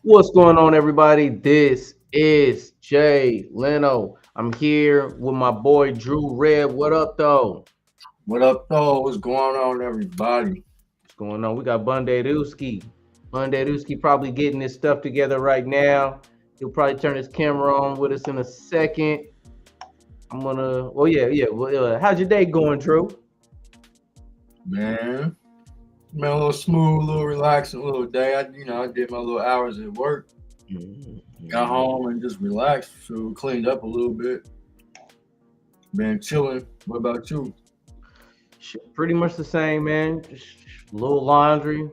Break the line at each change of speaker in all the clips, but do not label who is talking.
What's going on, everybody? This is Jay Leno. I'm here with my boy Drew Red. What up, though?
What up, though? What's going on, everybody?
What's going on? We got Bunderuski. Bunderuski probably getting his stuff together right now. He'll probably turn his camera on with us in a second. How's your day going, Drew?
Man, man, a little smooth, a little relaxing, a little day. I did my little hours at work, got
Mhm.
home and just relaxed, so cleaned up a little bit. Been chilling. What about you?
Shit, pretty much the same, man. Just a little laundry.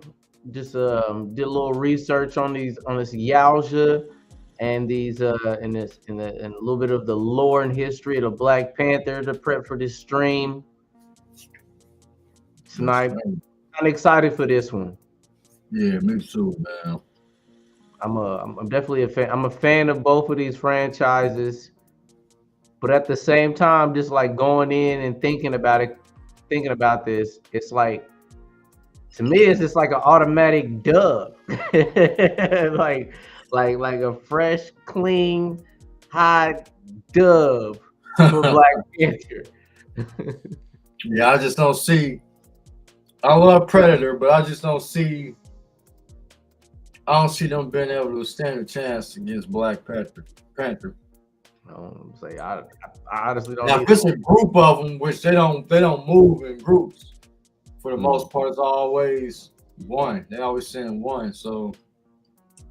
Just did a little research on this Yaoja and these and a little bit of the lore and history of the Black Panther to prep for this stream
Yes,
tonight.
sir.
I'm excited for this one.
Yeah, me too, man.
I'm definitely a fan. I'm a fan of both of these franchises, but at the same time, just like going in and thinking about this, it's like to me, it's just like an automatic dub, like like a fresh, clean, hot dub for Black Panther.
Yeah, I just don't see. I love Predator, but I just don't see. I don't see them being able to stand a chance against Black Panther. Panther.
Say I honestly don't
Now, if
either.
it's a group of them, which they don't move in groups. For the
Mm.
most part, it's always one. They always send one. So,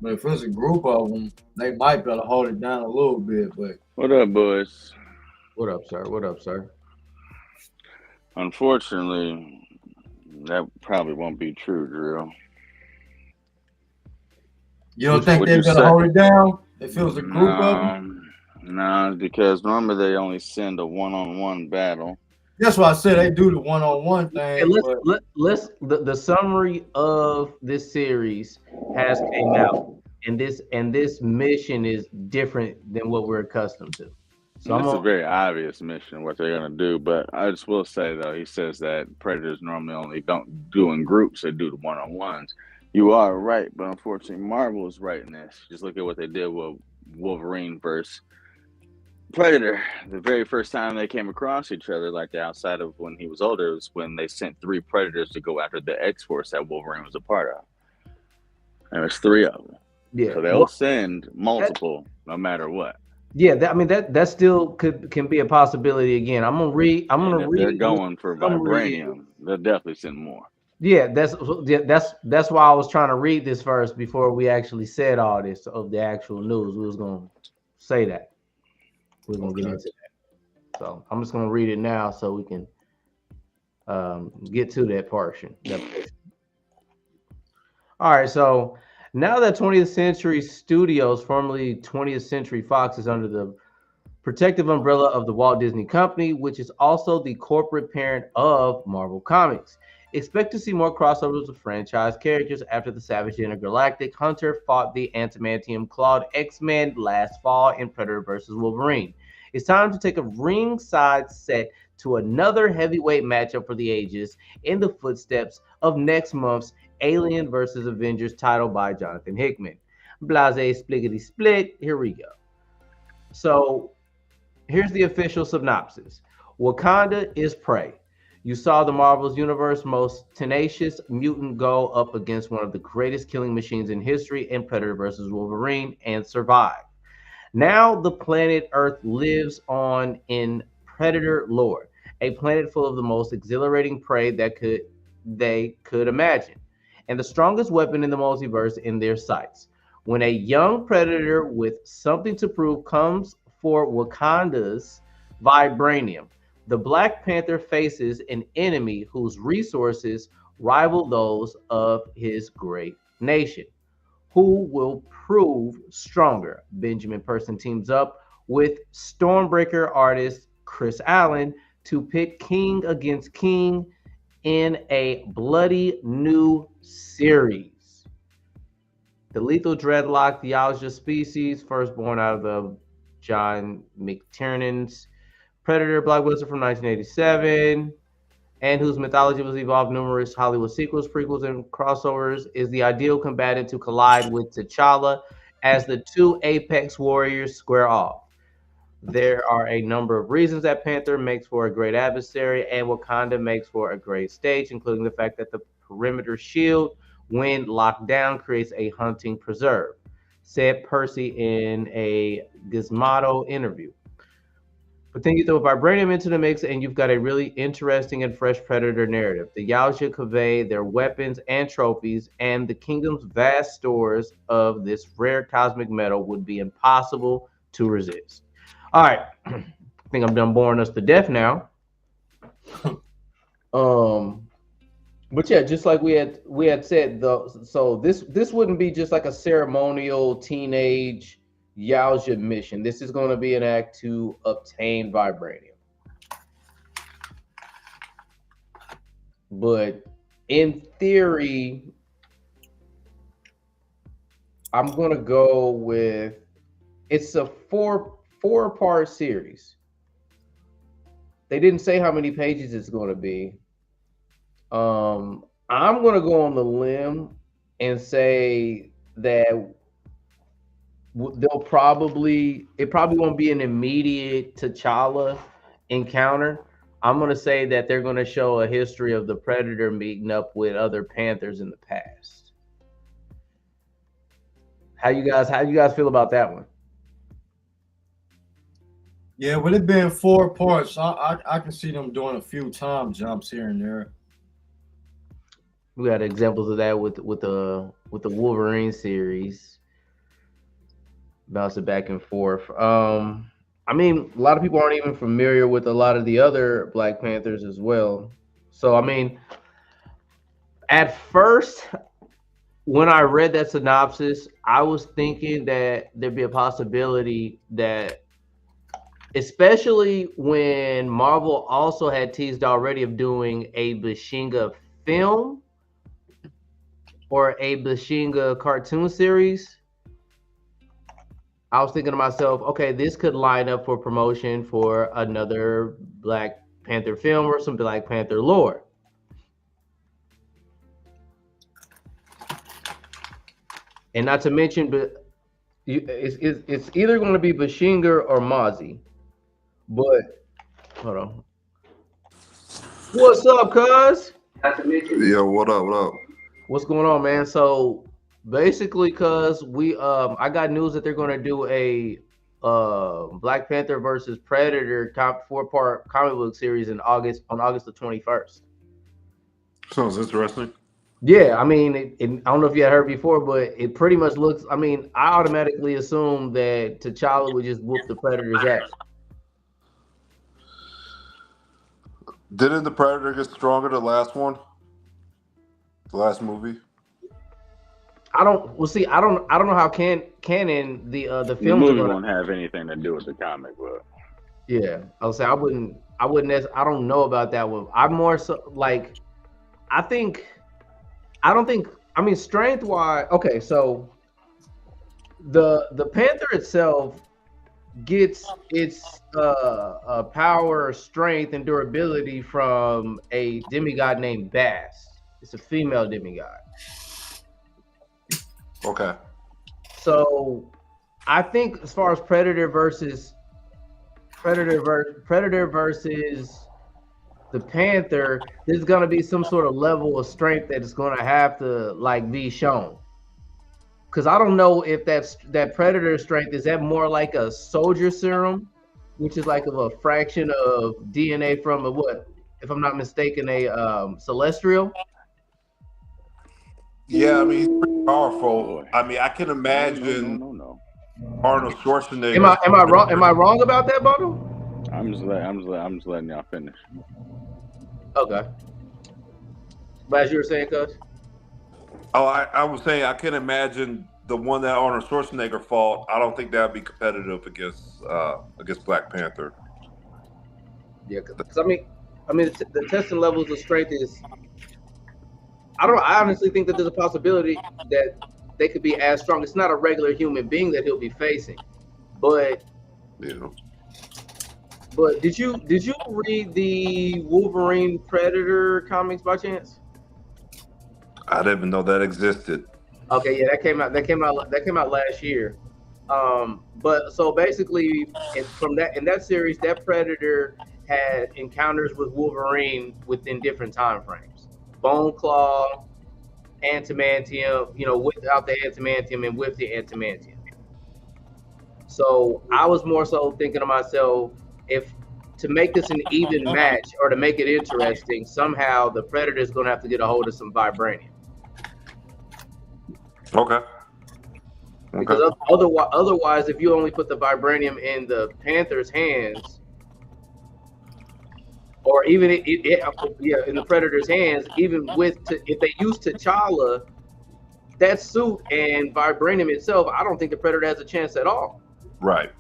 but if it's a group of them, they might be able to hold it down a little bit. But
What up, boys?
What up, sir? What up, sir?
Unfortunately, that probably won't be true, Drill.
you don't
Which
think
Would
they'd
you
be able to
say?
hold it down if it was a group of them?
No, no, because normally they only send a one-on-one battle.
That's why I said they do the one-on-one
Okay,
thing. But
let's the summary of this series has came out, and this mission is different than what we're accustomed to. So
And
I'm
this is
gonna
a very obvious mission what they're gonna do, but I just will say though, he says that predators normally only don't do in groups; they do the one-on-ones. You are right, but unfortunately, Marvel is right in this. Just look at what they did with Wolverine versus Predator. The very first time they came across each other, like the outside of when he was older, was when they sent three Predators to go after the X Force that Wolverine was a part of. And there's three of them.
yeah.
So they'll
Well,
send
that,
multiple no matter what.
yeah. I mean that still can be a possibility again. I'm gonna
And if they're
read what
going
the
for
summary is.
vibranium, they'll definitely send more.
Yeah, that's why I was trying to read this first before we actually said all this of the actual news. We was gonna say that. We are gonna get
okay,
into that. So I'm just gonna read it now so we can get to that portion. All right. So now that 20th Century Studios, formerly 20th Century Fox, is under the protective umbrella of the Walt Disney Company, which is also the corporate parent of Marvel Comics. Expect to see more crossovers of franchise characters after the Savage Intergalactic Hunter fought the Adamantium Clawed X-Men last fall in Predator vs. Wolverine. It's time to take a ringside set to another heavyweight matchup for the ages in the footsteps of next month's Alien vs. Avengers title by Jonathan Hickman. Blase spliggity split. Here we go. So here's the official synopsis. Wakanda is prey. You saw the Marvel's Universe most tenacious mutant go up against one of the greatest killing machines in history in Predator vs. Wolverine and survive. Now the planet Earth lives on in Predator lore, a planet full of the most exhilarating prey that they could imagine, and the strongest weapon in the multiverse in their sights. When a young Predator with something to prove comes for Wakanda's vibranium, the Black Panther faces an enemy whose resources rival those of his great nation. Who will prove stronger? Benjamin Person teams up with Stormbreaker artist Chris Allen to pit King against King in a bloody new series. The lethal dreadlock Theologia species, first born out of the John McTiernan's Predator blockbuster from 1987. and whose mythology was evolved numerous Hollywood sequels, prequels, and crossovers, is the ideal combatant to collide with T'Challa as the two apex warriors square off. There are a number of reasons that Panther makes for a great adversary and Wakanda makes for a great stage, including the fact that the perimeter shield, when locked down, creates a hunting preserve, said Percy in a Gizmodo interview. But then you throw Vibranium into the mix, and you've got a really interesting and fresh Predator narrative. The Yaoja convey their weapons and trophies, and the kingdom's vast stores of this rare cosmic metal would be impossible to resist. All right, I think I'm done boring us to death now. But yeah, just like we had said, though, so this wouldn't be just like a ceremonial teenage Yaoja mission. This is going to be an act to obtain vibranium. But in theory, I'm going to go with it's a four-part series. They didn't say how many pages it's going to be. I'm going to go on the limb and say that it probably won't be an immediate T'Challa encounter. I'm going to say that they're going to show a history of the Predator meeting up with other Panthers in the past. How you guys feel about that one?
Yeah, with it being 4 parts, I can see them doing a few time jumps here and there.
We got examples of that with the Wolverine series, bouncing back and forth. I mean, a lot of people aren't even familiar with a lot of the other Black Panthers as well. So, I mean, at first, when I read that synopsis, I was thinking that there'd be a possibility that, especially when Marvel also had teased already of doing a Bashinga film or a Bashinga cartoon series, I was thinking to myself, okay, this could line up for promotion for another Black Panther film or some Black Panther lore. And not to mention, but it's either going to be Bashinga or Mozzie. But hold on. What's up, cuz?
Yo, what up? What up?
What's going on, man? So basically, cuz I got news that they're going to do a Black Panther versus Predator 4-part comic book series on August the 21st.
Sounds interesting.
Yeah, I mean, I don't know if you had heard before, but it pretty much looks. I mean, I automatically assumed that T'Challa would just whoop the Predator's ass.
Didn't the Predator get stronger the last one? The last movie?
I don't know how canon the films
movie won't have anything to do with the comic book.
Yeah, I would say I wouldn't. I don't know about that one. I'm more so like, I don't think. I mean, strength wise, okay. So the Panther itself gets its power, strength, and durability from a demigod named Bass. It's a female demigod.
Okay.
So I think as far as Predator versus the Panther, there's gonna be some sort of level of strength that is gonna have to like be shown. Because I don't know if that Predator strength is that more like a soldier serum, which is like of a fraction of DNA from a what, if I'm not mistaken, a celestial.
Yeah, I mean he's pretty powerful. I mean I can imagine
No.
Arnold Schwarzenegger.
Am I wrong? Am I wrong about that, Bottle?
I'm just letting y'all finish.
Okay. But as you were saying, Cuz?
Oh, I was saying I can imagine the one that Arnold Schwarzenegger fought. I don't think that would be competitive against Black Panther.
Yeah, because I mean, the testing levels of strength is. I honestly think that there's a possibility that they could be as strong. It's not a regular human being that he'll be facing, but
Yeah.
But did you read the Wolverine Predator comics by chance?
I didn't even know that existed.
Okay, yeah, that came out last year. But so basically, in that series, that Predator had encounters with Wolverine within different time frames. Bone Claw, Antimantium, without the Antimantium and with the Antimantium. So I was more so thinking to myself, if to make this an even match or to make it interesting, somehow the Predator is going to have to get a hold of some vibranium.
Okay.
Because otherwise, if you only put the vibranium in the Panther's hands, or even in the Predator's hands, even if they use T'Challa, that suit and vibranium itself, I don't think the Predator has a chance at all.
Right.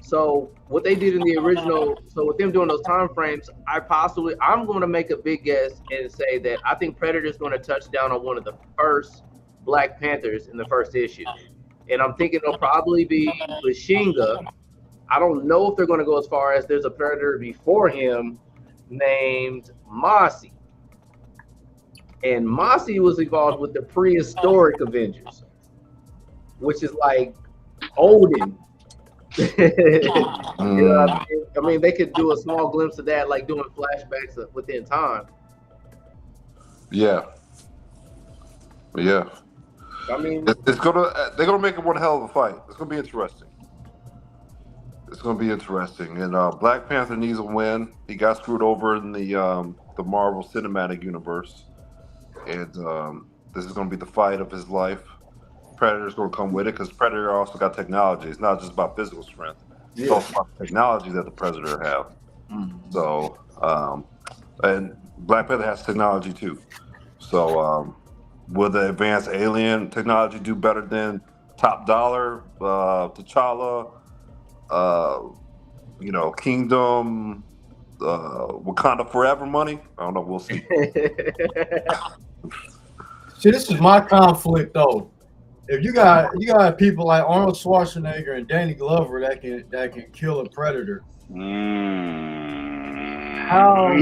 So what they did in the original, so with them doing those time frames, I'm going to make a big guess and say that I think Predator's going to touch down on one of the first Black Panthers in the first issue. And I'm thinking it'll probably be Bashinga. I don't know if they're going to go as far as there's a Predator before him named Mossy. And Mossy was involved with the prehistoric Avengers, which is like Odin. I mean, they could do a small glimpse of that, like doing flashbacks within time.
Yeah.
I mean,
they're gonna make it one hell of a fight. It's gonna be interesting. And Black Panther needs a win. He got screwed over in the Marvel Cinematic Universe, and this is gonna be the fight of his life. Predator's gonna come with it because Predator also got technology. It's not just about physical strength. It's also about technology that the Predator have. So, and Black Panther has technology too. So, will the advanced alien technology do better than top dollar, T'Challa, Kingdom, Wakanda Forever money? I don't know. We'll see.
See, this is my conflict though. If you got people like Arnold Schwarzenegger and Danny Glover that can kill a Predator, how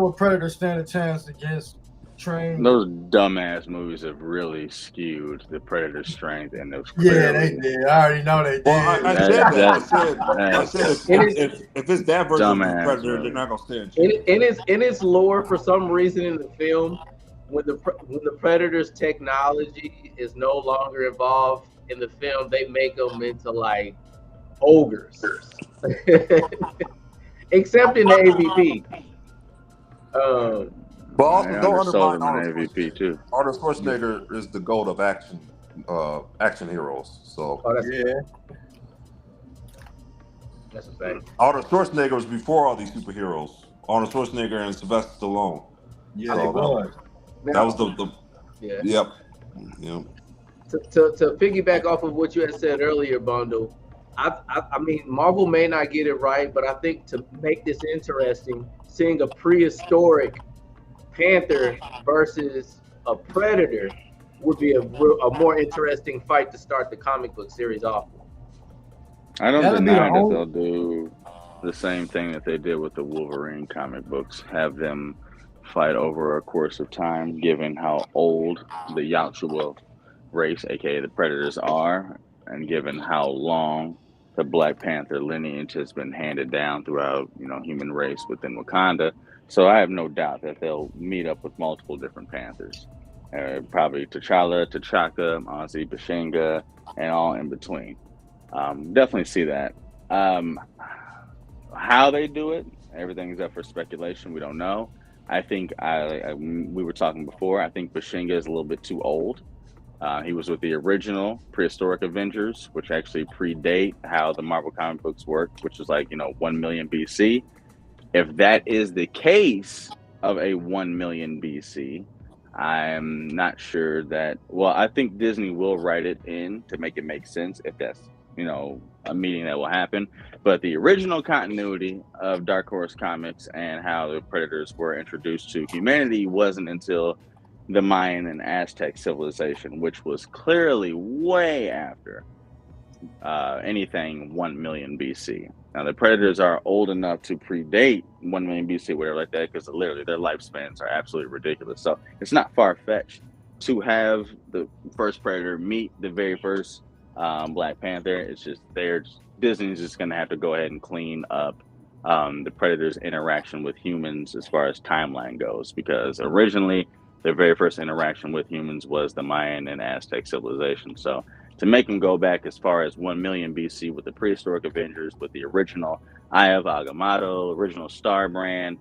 would Predator stand a chance against trained?
Those dumbass movies have really skewed the Predator's strength, and those
Yeah, they did. I already know they did.
Well, I said if it's that version of the Predator, they're not gonna stand a chance.
In its lore, for some reason in the film, when the Predator's technology is no longer involved in the film, they make them into like ogres, except in the AVP.
But also don't undermine
AVP too.
Arnold Schwarzenegger is the goat of action heroes. So
that's a fact.
Arnold Schwarzenegger was before all these superheroes. Arnold Schwarzenegger and Sylvester Stallone.
Yeah, they was.
That was the yep.
To piggyback off of what you had said earlier, Bundle, I mean, Marvel may not get it right, but I think to make this interesting, seeing a prehistoric Panther versus a Predator would be a more interesting fight to start the comic book series off.
I don't deny that they'll do the same thing that they did with the Wolverine comic books, have them fight over a course of time, given how old the Yautja race, aka the Predators, are, and given how long the Black Panther lineage has been handed down throughout, human race within Wakanda. So I have no doubt that they'll meet up with multiple different Panthers, probably T'Challa, T'Chaka, Ozzy, Bashinga, and all in between. Definitely see that. How they do it, everything's up for speculation. We don't know. I think we were talking before. I think Bashinga is a little bit too old. He was with the original prehistoric Avengers, which actually predate how the Marvel comic books work, which is like 1 million BC. If that is the case of a 1 million BC, I'm not sure that. Well, I think Disney will write it in to make it make sense if that's a meeting that will happen. But the original continuity of Dark Horse Comics and how the Predators were introduced to humanity wasn't until the Mayan and Aztec civilization, which was clearly way after anything 1 million BC. Now, the predators are old enough to predate 1 million BC, whatever like that, because literally their lifespans are absolutely ridiculous. So it's not far fetched to have the first predator meet the very first Black Panther. It's just Disney's just going to have to go ahead and clean up the predator's interaction with humans as far as timeline goes, because originally their very first interaction with humans was the Mayan and Aztec civilization. So to make them go back as far as 1 million BC with the prehistoric Avengers, with the original Eye of Agamotto, original Star Brand,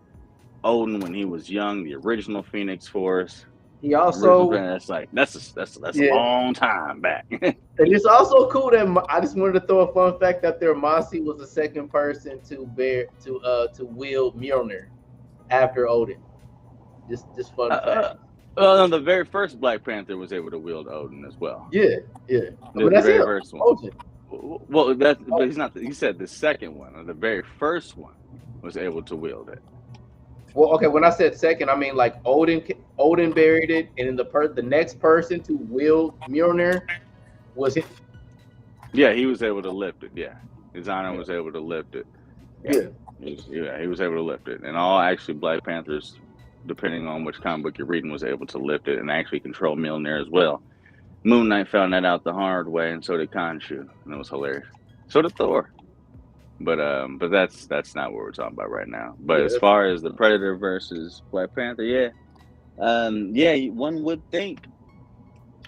Odin when he was young, the original Phoenix Force.
He also,
that's a long time back.
And it's also cool that I just wanted to throw a fun fact out there. Masi was the second person to wield Mjolnir after Odin. Just fun fact.
Well, the very first Black Panther was able to wield Odin as well.
Yeah.
The very first one. Odin. Well, but he's not. He said the second one, or the very first one, was able to wield it.
Well, okay. When I said second, I mean like Odin buried it, and then the next person to wield Mjolnir was him.
Yeah, he was able to lift it. Yeah, his honor was able to lift it.
Yeah,
he was able to lift it, and all actually Black Panthers, depending on which comic book you're reading, was able to lift it and actually control Mjolnir as well. Moon Knight found that out the hard way, and so did Khonshu, and it was hilarious. So did Thor. But that's not what we're talking about right now. But as far as the Predator versus Black Panther, one would think,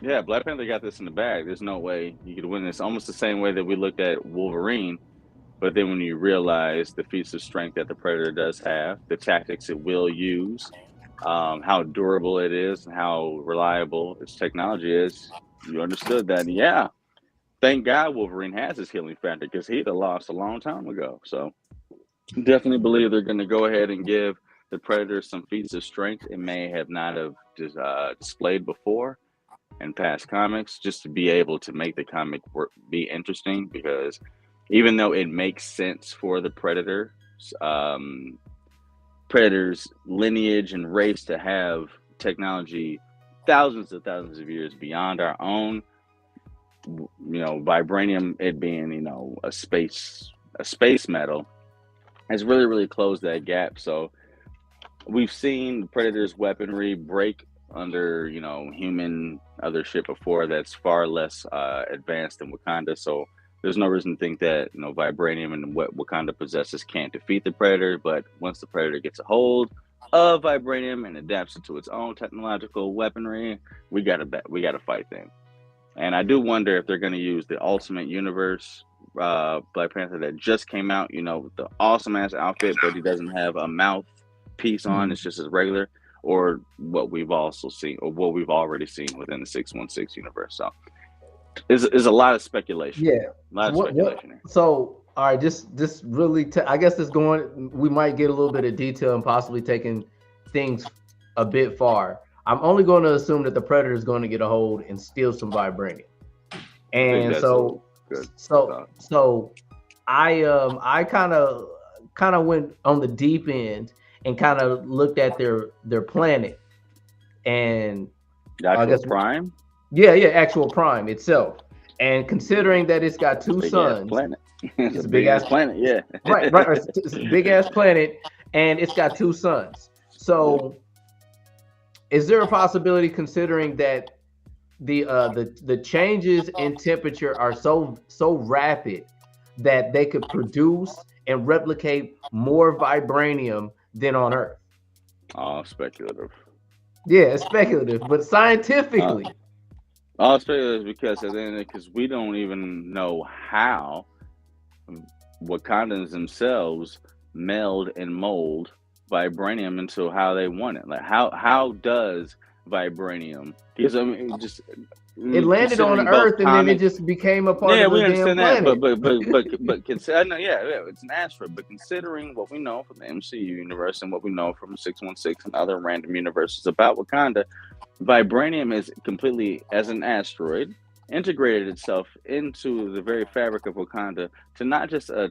Black Panther got this in the bag. There's no way you could win this. Almost the same way that we looked at Wolverine. But then when you realize the feats of strength that the Predator does have, the tactics it will use, how durable it is, and how reliable its technology is, you understood that. Yeah, thank God Wolverine has his healing factor, because he'd have lost a long time ago. So definitely believe they're going to go ahead and give the Predator some feats of strength it may have not have displayed before in past comics, just to be able to make the comic be interesting, because even though it makes sense for the Predator's lineage and race to have technology thousands of years beyond our own, vibranium, it being, a space metal, has really closed that gap. So we've seen the Predator's weaponry break under, human other shit before that's far less advanced than Wakanda. So there's no reason to think that, vibranium and what Wakanda possesses can't defeat the Predator. But once the Predator gets a hold of vibranium and adapts it to its own technological weaponry, we gotta fight them. And I do wonder if they're going to use the Ultimate Universe Black Panther that just came out, with the awesome ass outfit, but he doesn't have a mouthpiece on. It's just his regular, or what we've also seen, or what we've already seen within the 616 universe. So is a lot of speculation.
Yeah,
a lot of speculation here.
So all right, just really, I guess this going. We might get a little bit of detail and possibly taking things a bit far. I'm only going to assume that the Predator is going to get a hold and steal some vibranium. And so I kind of went on the deep end and kind of looked at their planet, and
I guess Prime.
Yeah, actual Prime itself. And considering that it's got two suns,
it's a big ass planet. Yeah,
right. It's a big ass planet, and it's got two suns. So, is there a possibility, considering that the changes in temperature are so rapid, that they could produce and replicate more vibranium than on Earth?
All speculative.
Yeah, it's speculative, but scientifically.
All speculative, because we don't even know how Wakandans themselves meld and mold vibranium into how they want it. Like how does vibranium? Because
it landed on Earth and then it just became a part of the damn planet.
But it's an asteroid. But considering what we know from the MCU universe and what we know from 616 and other random universes about Wakanda, vibranium is completely, as an asteroid, integrated itself into the very fabric of Wakanda to not just a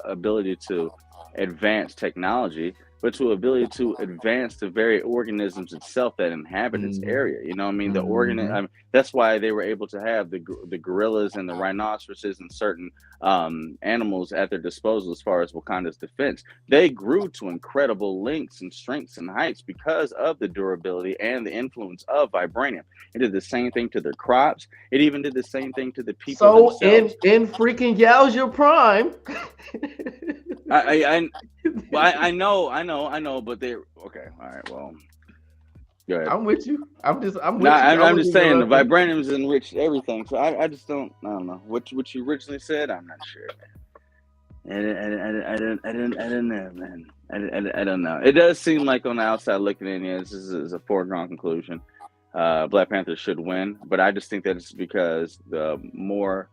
ability to advance technology, but to ability to advance the very organisms itself that inhabit its
Mhm.
area. You know what I mean?
Mhm.
I mean, that's why they were able to have the gorillas and the rhinoceroses and certain animals at their disposal as far as Wakanda's defense. They grew to incredible lengths and strengths and heights because of the durability and the influence of vibranium. It did the same thing to their crops. It even did the same thing to the people
So in
themselves.
freaking Yow's prime.
I know, but they're okay. All right, well, go ahead.
I'm with you. I'm
No,
with you. I
I'm
wasn't
just saying the
interrupting.
vibranium's enriched everything. So I just I don't know what you originally said. I'm not sure. I don't know, man. I don't know. It does seem like on the outside looking in, yeah, this is a foregone conclusion. Black Panther should win, but I just think that it's because the more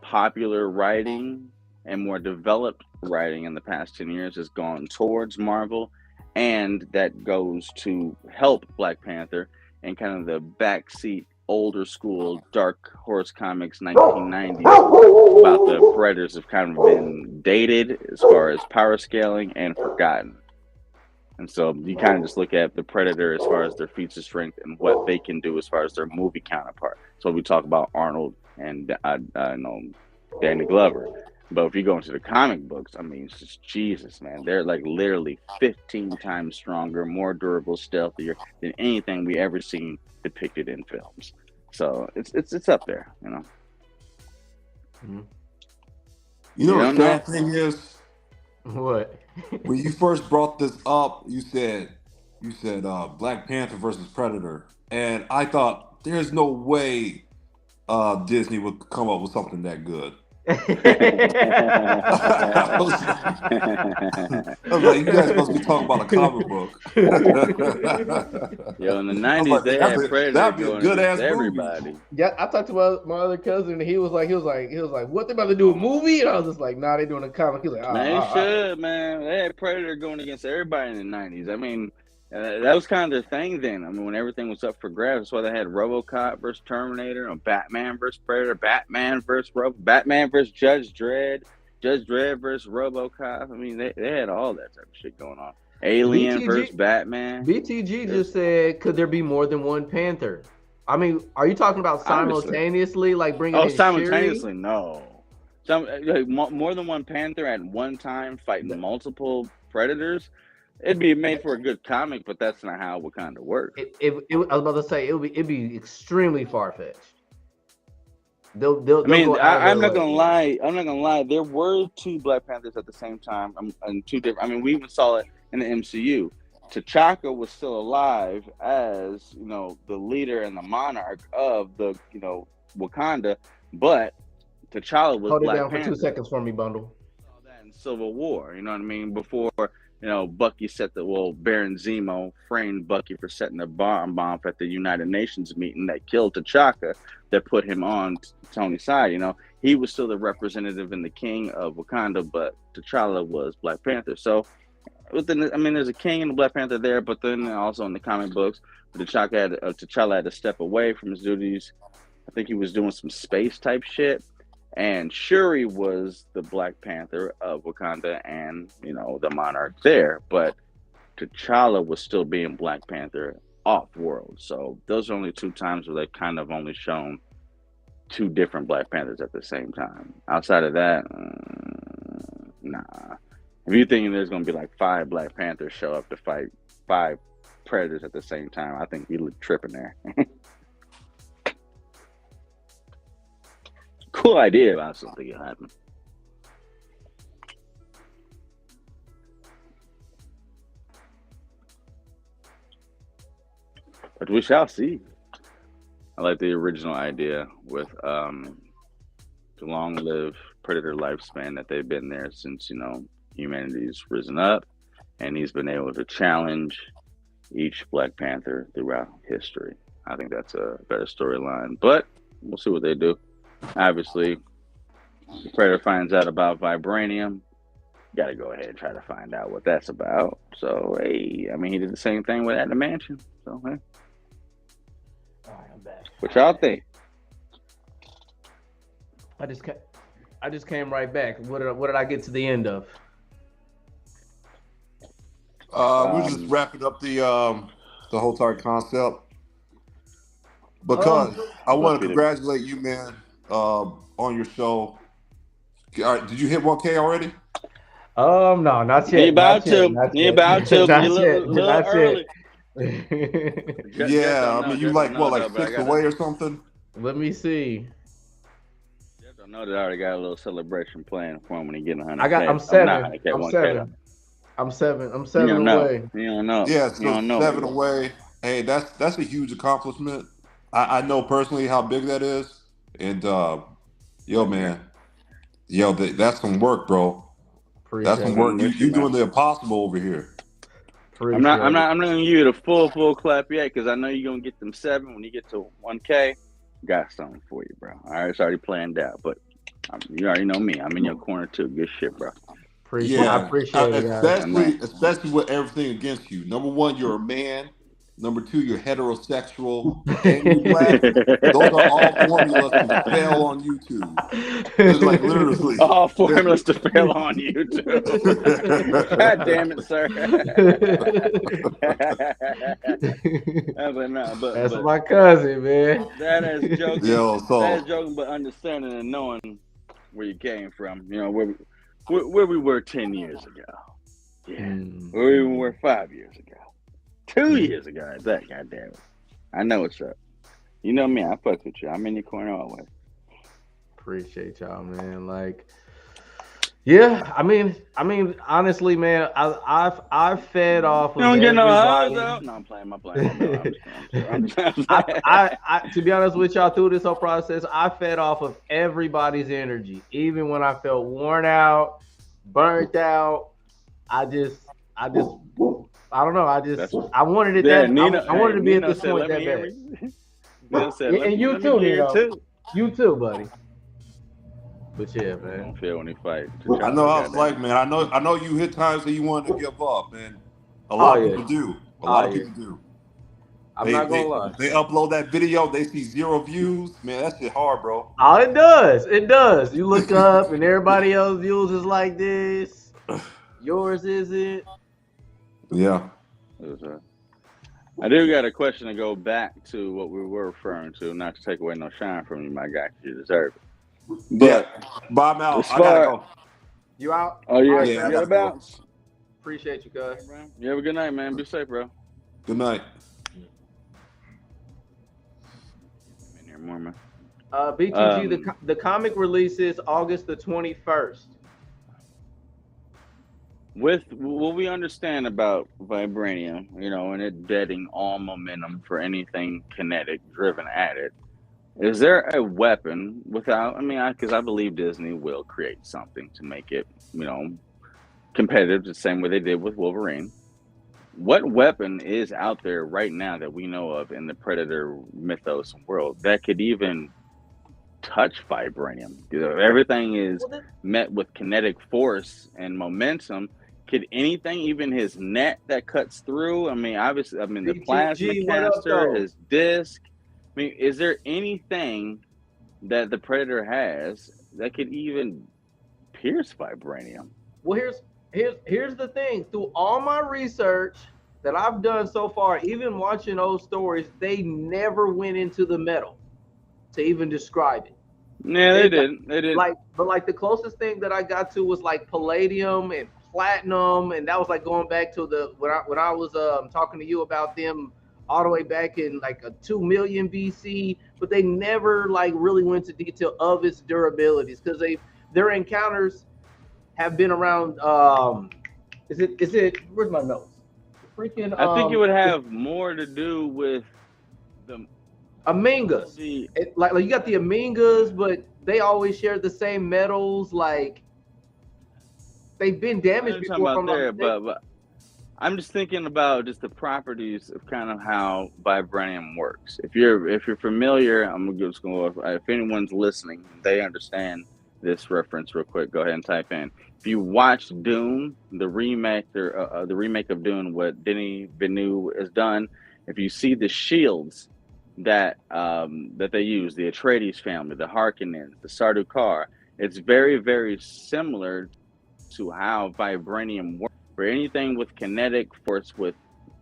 popular writing and more developed writing in the past 10 years has gone towards Marvel, and that goes to help Black Panther and kind of the backseat older school dark horse comics 1990s about the predators have kind of been dated as far as power scaling and forgotten. And so you kind of just look at the Predator as far as their feats of strength and what they can do as far as their movie counterpart. So we talk about Arnold and Danny Glover. But if you go into the comic books, I mean, it's just Jesus, man. They're like literally 15 times stronger, more durable, stealthier than anything we ever seen depicted in films. So it's up there, you know.
Mhm.
You
You
know, the
don't know?
sad thing is,
What?
when you first brought this up, you said Black Panther versus Predator, and I thought there's no way Disney would come up with something that good. I was, I was like, you guys must be talking about a comic book.
Yo, in the
I was
90s,
like,
they
man,
had Predator
that'd be a
going
good
against
ass movie.
everybody.
Yeah, I talked to my other cousin, and he was like, what they about to do a movie? And I was just like, nah, they doing a comic. He's like,
Man, they should, man. They had Predator going against everybody in the 90s. I mean, that was kind of their thing then. I mean, when everything was up for grabs, that's why they had RoboCop versus Terminator, and Batman versus Predator, Batman versus Judge Dredd, Judge Dredd versus RoboCop. I mean, they had all that type of shit going on. Alien versus Batman.
BTG just said, could there be more than one Panther? I mean, are you talking about
Obviously.
simultaneously, like bringing in
Simultaneously,
Shuri?
no. More than one Panther at one time fighting multiple Predators. It'd be made for a good comic, but that's not how Wakanda works.
I was about to say it'd be extremely far fetched. They'll
I mean,
go out of
I'm
their
not
way.
gonna lie. I'm not gonna lie. There were two Black Panthers at the same time, and two different. I mean, we even saw it in the MCU. T'Chaka was still alive as the leader and the monarch of the Wakanda, but T'Challa was
Hold it
Black
down for
Panther.
2 seconds for me, Bundle.
Saw that in Civil War. You know what I mean? Before Bucky Baron Zemo framed Bucky for setting a bomb at the United Nations meeting that killed T'Chaka, that put him on Tony's side. He was still the representative and the king of Wakanda, but T'Challa was Black Panther. So there's a king and a Black Panther there, but then also in the comic books, T'Challa had to step away from his duties. I think he was doing some space type shit. And Shuri was the Black Panther of Wakanda and, the monarch there. But T'Challa was still being Black Panther off-world. So those are only two times where they kind of only shown two different Black Panthers at the same time. Outside of that, nah. If you're thinking there's going to be like 5 Black Panthers show up to fight 5 Predators at the same time, I think you look tripping there. Cool idea, but I don't think it'll happen. But we shall see. I like the original idea with the long-lived predator lifespan that they've been there since humanity's risen up, and he's been able to challenge each Black Panther throughout history. I think that's a better storyline, but we'll see what they do. Obviously, the Predator finds out about vibranium. Got to go ahead and try to find out what that's about. So, hey, I mean, he did the same thing with Adamantium. So, hey.
All right, I'm back.
What y'all think?
I just came right back. What did I get to the end of?
We're just wrapping up the whole entire concept
Um,
because I want to
Buffy the
congratulate you, man, on your show. All right, did you hit 1K already?
no, not
He
yet, not
about
yet,
to.
not
He
yet,
about to. But you
not yet,
little
not yet.
early. Jeff
Yeah,
don't
I
know.
mean, you
Jeff don't
like
know
what,
though.
like
But I
6
gotta.
away or something?
Let me see.
Jeff don't know that I already got a little celebration plan for him when he get
I'm
100K. I'm not
seven.
100K.
I'm
1K though.
seven. I'm
You
seven
don't know.
away.
You don't know.
Yeah,
You
so
don't know.
7 away. Hey, that's a huge accomplishment. I know personally how big that is, and yo, man, yo, that's some work, bro. That's some
Appreciate it.
work.
I'm with you,
You
man.
doing the impossible over here.
I'm not.
Appreciate
I'm
it.
not. I'm not gonna give you the full clap yet because I know you're gonna get them 7 when you get to 1K. Got something for you, bro. All right, it's already planned out. But you already know me. I'm in your corner too. Good shit, bro.
I
Yeah,
appreciate it, guys.
I know.
especially with everything against you. Number one, you're a man. Number two, you're heterosexual, and you're black. Those are all formulas to fail on YouTube. Like literally.
All formulas to fail on you too. God damn it, sir. But no,
That's
but
my cousin, man.
that is joking.
Yo,
That is
so
joking, but understanding and knowing where you came from. You know where we were 10 years ago. Yeah, where we were 5 years ago, 2 years ago. At that, goddamn it. I know what's up. You know me. I fuck with you. I'm in your corner always.
Appreciate y'all, man. Like, yeah, I mean, honestly, man, I've fed off
You
of
don't get no hugs
everybody.
though. No, I'm playing. I'm playing. I'm
To be honest with y'all, through this whole process, I fed off of everybody's energy, even when I felt worn out, burnt out. I don't know. I wanted it
Yeah,
that
Nino.
I wanted to be at
Nino
this
said,
point
"Let me
that
hear
bad.
me." Nino said,
And you
let me
too,
hear it
Nino.
too.
You too, buddy. But yeah,
How you
man.
gonna feel when he fight
I know
T'Challa?
how it's like,
Goddamn.
man. I know you hit times that you wanted to give up, and a
Oh
lot of
yeah.
people do. A
Oh
lot of
yeah.
people do.
I'm
They
not
they
gonna lie.
they upload that video, they see 0 views. Man, that shit hard, bro.
Oh, it does. It does. You look up and everybody else views is like this. Yours isn't.
Yeah.
I do got a question to go back to what we were referring to, not to take away no shine from you, my guy, 'cause you deserve it. But
Yeah. But I'm out.
as
I gotta
far,
go.
You out?
oh
All
yeah,
right,
Yeah, I
you
man.
got to
gotta go.
bounce.
Appreciate you,
All
cuz.
right, bro. You have a good night, man. Be safe, bro.
Good night.
I'm in here more, man.
BTG, the comic releases August the 21st.
With what we understand about vibranium, you know, and it deading all momentum for anything kinetic driven at it, is there a weapon without? I mean, because I believe Disney will create something to make it, you know, competitive, the same way they did with Wolverine. What weapon is out there right now that we know of in the Predator mythos and world that could even touch vibranium? You know, everything is met with kinetic force and momentum. Could anything, even his net that cuts through? I mean, obviously, I mean the plasma
BTG, what up,
caster,
though?
his disc. I mean, is there anything that the Predator has that could even pierce vibranium?
Well, here's the thing. Through all my research that I've done so far, even watching old stories, they never went into the metal to even describe it.
Yeah, they didn't. They didn't.
But the closest thing that I got to was like palladium and platinum, and that was like going back to the when I was talking to you about them all the way back in like a 2 million BC, but they never like really went to detail of its durabilities because their encounters have been around. Is it? Where's my notes? Freaking.
I think it would have more to do with the
Amingas.
the.
Like you got the Amingas, but they always share the same metals. Like they've been damaged
I'm talking
before.
about there, but I'm just thinking about just the properties of kind of how vibranium works. If you're familiar, I'm just going to. If anyone's listening, they understand this reference real quick. Go ahead and type in. If you watch Dune, the remake of Dune, what Denis Villeneuve has done, if you see the shields that they use, the Atreides family, the Harkonnens, the Sardaukar, it's very, very similar to how vibranium works. for anything with kinetic force, with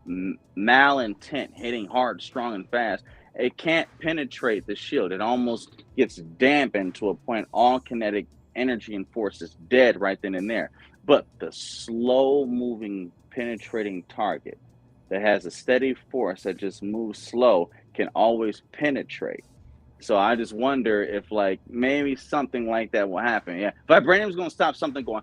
malintent, hitting hard, strong, and fast, it can't penetrate the shield. It almost gets dampened to a point. All kinetic energy and force is dead right then and there. But the slow moving, penetrating target that has a steady force that just moves slow can always penetrate. So I just wonder if, like, maybe something like that will happen. Yeah, vibranium's gonna stop something going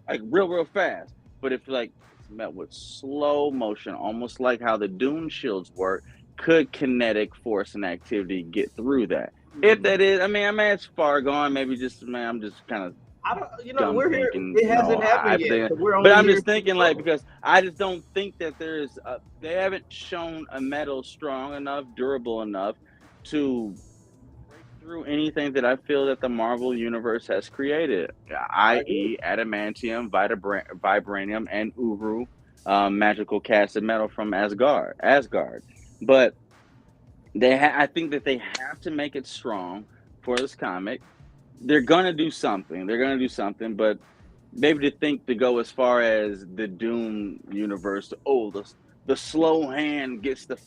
like real fast. But if, like, it's met with slow motion, almost like how the Dune shields work, could kinetic force and activity get through that? If that is, I mean, it's far gone. Maybe just, man, I'm just kind of
I don't,
dumb
we're here.
thinking,
It hasn't happened
hype
yet.
thinking.
So we're
But
only
I'm
here.
just thinking, like, because I just don't think that there's, they haven't shown a metal strong enough, durable enough to break through anything that I feel that the Marvel universe has created, i.e., adamantium, vibranium, and Uru, magical casted metal from Asgard. But I think that they have to make it strong for this comic. They're gonna do something. But maybe to go as far as the Doom universe. Oh, the slow hand gets the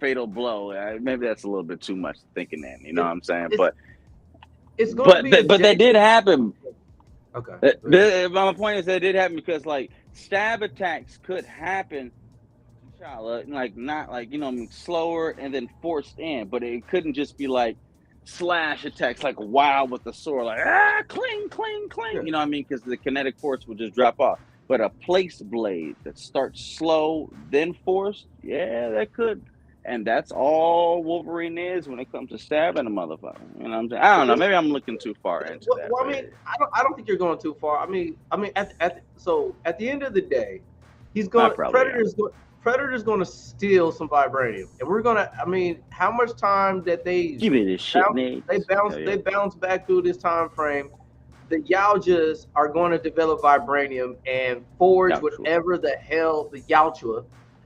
fatal blow. Maybe that's a little bit too much thinking. In, you know what I'm saying?
It's,
But
it's going to be
that did happen.
Okay.
My point is that it did happen because, like, stab attacks could happen. T'Challa, like, not like, slower and then forced in, but it couldn't just be like slash attacks like wild with the sword, like cling, cling, cling.
Yeah.
You know what I mean? Because the kinetic force would just drop off. But a place blade that starts slow then forced, yeah, that could. And that's all Wolverine is when it comes to stabbing a motherfucker. You know what I'm saying? I don't know. Maybe I'm looking too far into that.
Well, I mean, I don't think you're going too far. I mean, so at the end of the day, he's going. Predator's going to steal some vibranium, and we're going to. I mean, how much time that they
give me this shit, Nate.
They bounce back through this time frame. The Yautjas are going to develop vibranium and forge whatever the hell the Yautja.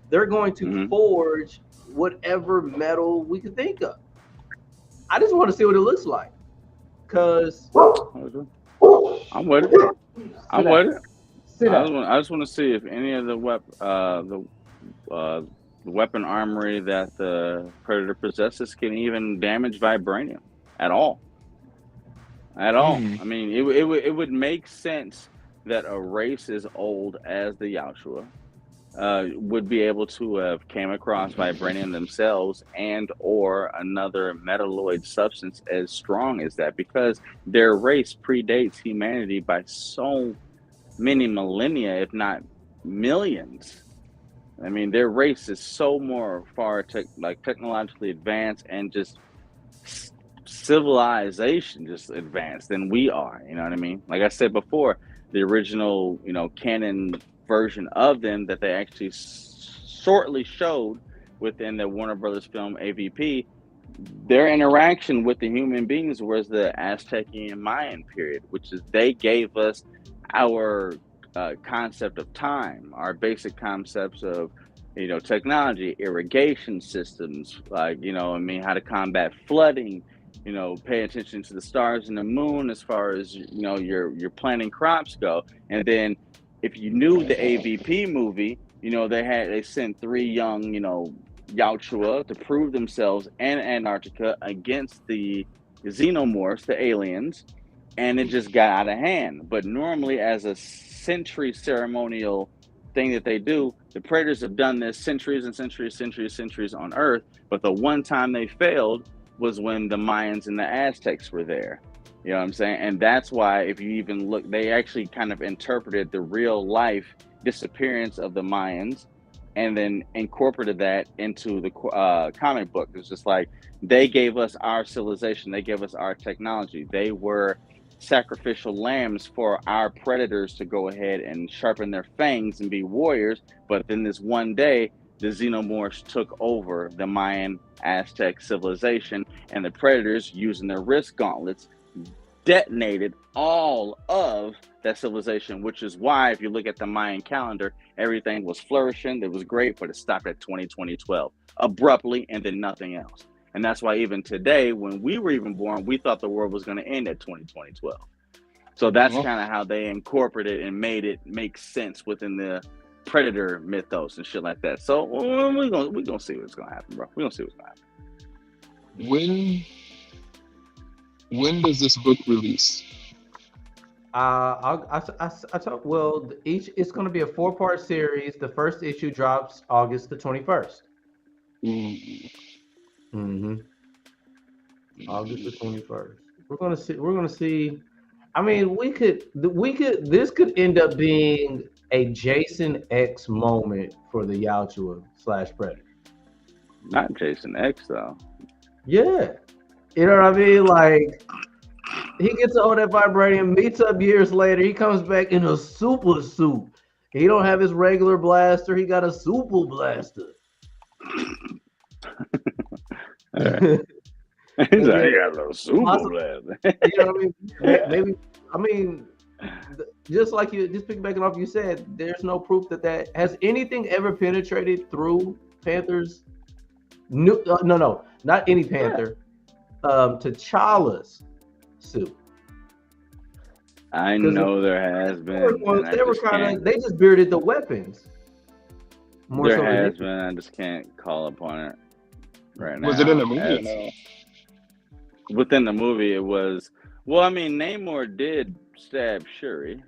They're going to forge whatever metal we can think of. I just want to see what it looks like, cause
I'm with it. I just want to see if any of the weapon armory that the Predator possesses can even damage vibranium at all. I mean, it would make sense that a race as old as the Yautja would be able to have came across vibranium themselves and or another metalloid substance as strong as that, because their race predates humanity by so many millennia, if not millions. I mean, their race is so technologically advanced and just civilization just advanced than we are. You know what I mean? Like I said before, the original, canon version of them that they actually shortly showed within the Warner Brothers film AVP, their interaction with the human beings was the Aztecian Mayan period, which is they gave us our concept of time, our basic concepts of, technology, irrigation systems, like, how to combat flooding, pay attention to the stars and the moon as far as, your planting crops go. And then if you knew the AVP movie, they sent 3 young, Yautja to prove themselves in Antarctica against the xenomorphs, the aliens, and it just got out of hand. But normally, as a century ceremonial thing that they do, the Predators have done this centuries and centuries on Earth, but the one time they failed was when the Mayans and the Aztecs were there. You know what I'm saying? And that's why, if you even look, they actually kind of interpreted the real life disappearance of the Mayans and then incorporated that into the comic book. It's just like, they gave us our civilization, they gave us our technology. They were sacrificial lambs for our predators to go ahead and sharpen their fangs and be warriors. But then this one day, the xenomorphs took over the Mayan Aztec civilization, and the predators, using their wrist gauntlets, detonated all of that civilization, which is why, if you look at the Mayan calendar, everything was flourishing, it was great, but it stopped at 2012 abruptly, and then nothing else. And that's why even today, when we were even born, we thought the world was going to end at 2012. So that's kind of how they incorporated and made it make sense within the Predator mythos and shit like that. So we're gonna see what's gonna happen, bro. We're gonna see what's gonna happen.
When does this book release?
I talk. Well, it's going to be a 4-part series. The first issue drops August the 21st.
Mm.
August the 21st. We're gonna see. We're gonna see. I mean, we could. This could end up being a Jason X moment for the Yautja / Predator.
Not Jason X though.
Yeah, you know what I mean. Like, he gets all that vibranium, meets up years later. He comes back in a super suit. He don't have his regular blaster. He got a super blaster.
He's like, he got a little super blaster.
You know what I mean? Maybe. I mean, just piggybacking off you said, there's no proof that has anything ever penetrated through Panther's. No, not any Panther. T'Challa's suit.
I know there has been.
They just bearded the weapons.
There has been. I just can't call upon it right now.
Was it in the movie or no?
Within the movie, it was. Well, I mean, Namor did stab Shuri.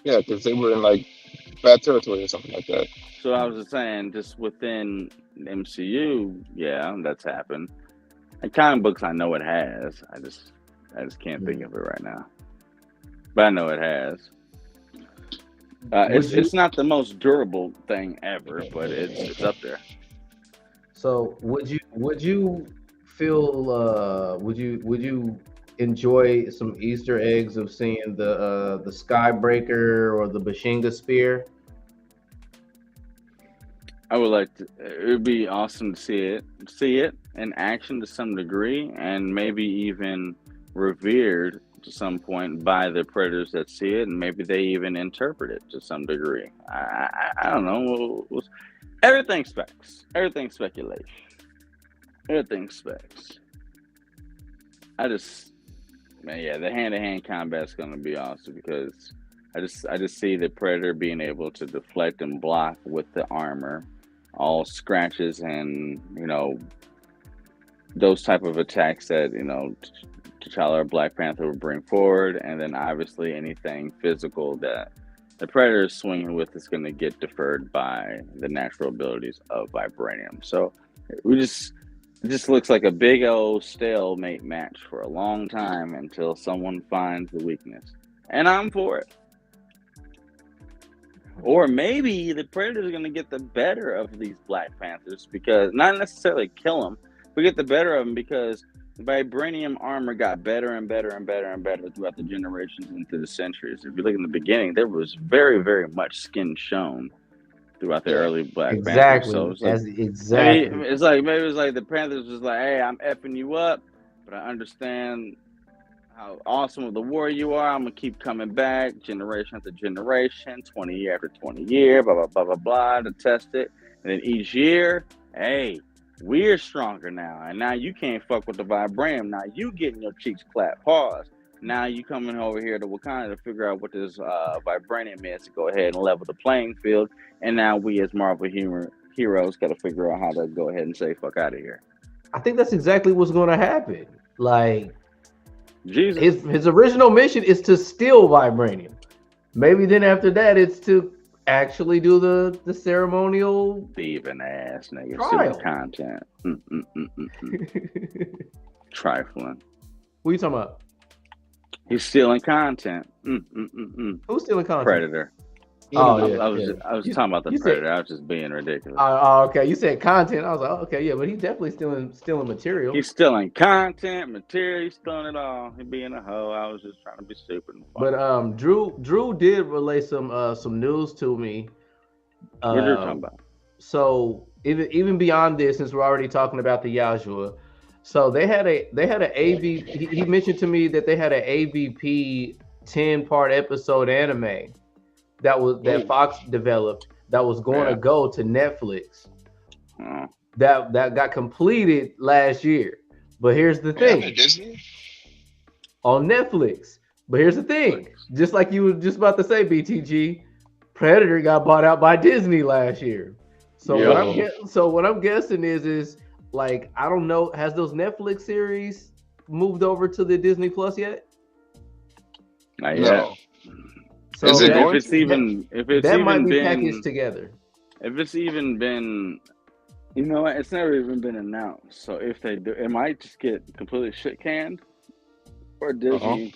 Yeah, because they were in like bad territory or something like that.
So I was just saying, just within MCU, yeah, that's happened. And comic books, I know it has. I just can't think of it right now. But I know it has. It's not the most durable thing ever, but it's up there.
So would you feel would you enjoy some Easter eggs of seeing the Skybreaker or the Bashinga spear?
I would like to. It would be awesome to see it in action to some degree, and maybe even revered to some point by the Predators that see it, and maybe they even interpret it to some degree. I don't know. Everything specs. Everything speculation. Everything specs. The hand-to-hand combat's gonna be awesome because I just see the Predator being able to deflect and block with the armor, all scratches and those type of attacks that T'Challa or Black Panther would bring forward, and then obviously anything physical that the Predator is swinging with is going to get deferred by the natural abilities of vibranium. So it just looks like a big old stalemate match for a long time until someone finds the weakness, and I'm for it. Or maybe the Predator is going to get the better of these Black Panthers, because not necessarily kill them, but get the better of them because the vibranium armor got better and better and better and better throughout the generations and through the centuries. If you look in the beginning, there was very, very much skin shown throughout the early Black Panthers. So it's like maybe it's like the Panthers was like, hey, I'm effing you up, but I understand how awesome of the warrior you are. I'm gonna keep coming back generation after generation, 20 year after 20 year, blah blah blah blah blah, to test it. And then each year, hey, we're stronger now, and now you can't fuck with the vibranium. Now you getting your cheeks clapped. Pause. Now you coming over here to Wakanda to figure out what this vibranium is to go ahead and level the playing field. And now we as Marvel heroes got to figure out how to go ahead and say fuck out of here.
I think that's exactly what's going to happen. Like,
Jesus.
His original mission is to steal vibranium. Maybe then after that, it's to actually do the ceremonial
thieving ass nigga
trial.
Stealing content. Trifling.
What are you talking about?
He's stealing content.
Who's stealing content?
Predator.
Oh, yeah.
I was talking about the Predator. I was just being ridiculous.
Okay. You said content. I was like, okay, yeah, but he's definitely stealing material.
He's stealing content, material. He's stealing it all. He being a hoe. I was just trying to be stupid and fun.
But Drew did relay some news to me.
What are you talking about?
So even beyond this, since we're already talking about the Yautja, so they had a AVP. He mentioned to me that they had an AVP 10-part episode anime that Fox developed that was going to go to Netflix. That got completed last year. But here's the thing. On Netflix. But here's the thing. Just like you were just about to say, BTG, Predator got bought out by Disney last year. So
Yeah.
what I'm guessing is like I don't know, has those Netflix series moved over to the Disney Plus yet?
Not yet.
No.
So
Is it
that,
going
If it's even, if it's
that might
even
be
been,
packaged together.
if it's even been, you know what? It's never even been announced. So if they do, it might just get completely shit canned, or Disney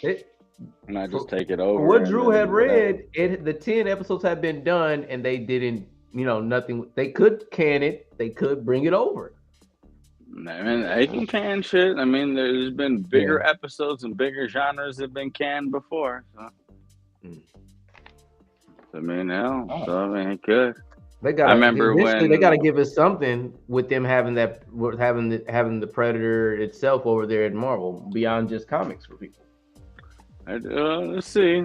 might just take it over.
What
and
Drew
then
had
whatever.
read, the 10 episodes had been done and they didn't, nothing. They could can it, they could bring it over.
I mean, they can can shit. I mean, there's been bigger episodes and bigger genres that have been canned before. So. I mean, hell. So I mean, it could.
They got.
I remember
eventually
when
they got to give us something with them having the Predator itself over there in Marvel beyond just comics for people.
Let's see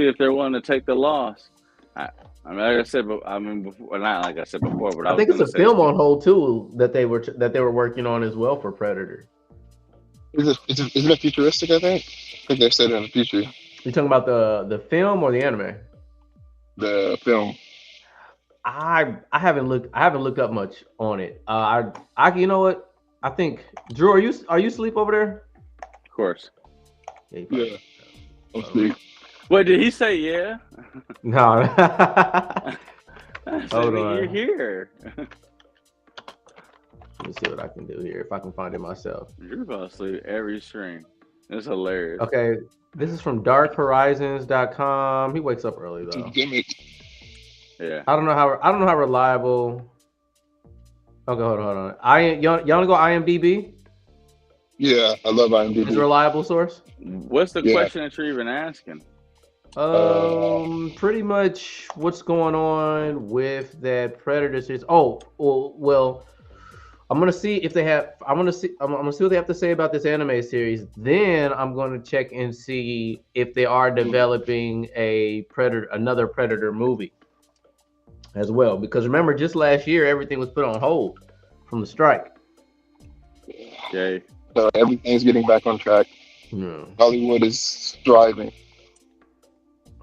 if they're willing to take the loss. I mean, like I said, but I mean, before, not like I said before, but
I think it's a film on hold too that they were working on as well for Predator.
Isn't it futuristic? I think they're set in the future.
You talking about the film or the anime?
The film.
I haven't looked up much on it. I you know what? I think Drew, are you asleep over there?
Of course.
Yeah. I'm asleep.
Wait, did he say yeah?
No.
Hold on. You're here.
Let me see what I can do here if I can find it myself.
You're about to sleep every stream. It's hilarious.
Okay, this is from darkhorizons.com. He wakes up early though.
Yeah.
I don't know how reliable. Okay, hold on. Y'all wanna go IMDb?
Yeah, I love IMDb.
Is a reliable source?
What's the question that you're even asking?
Pretty much what's going on with that Predator series. Oh, well, I'm gonna see if they have. I'm gonna see what they have to say about this anime series. Then I'm gonna check and see if they are developing another Predator movie as well. Because remember, just last year everything was put on hold from the strike.
Okay.
So everything's getting back on track.
Yeah.
Hollywood is thriving.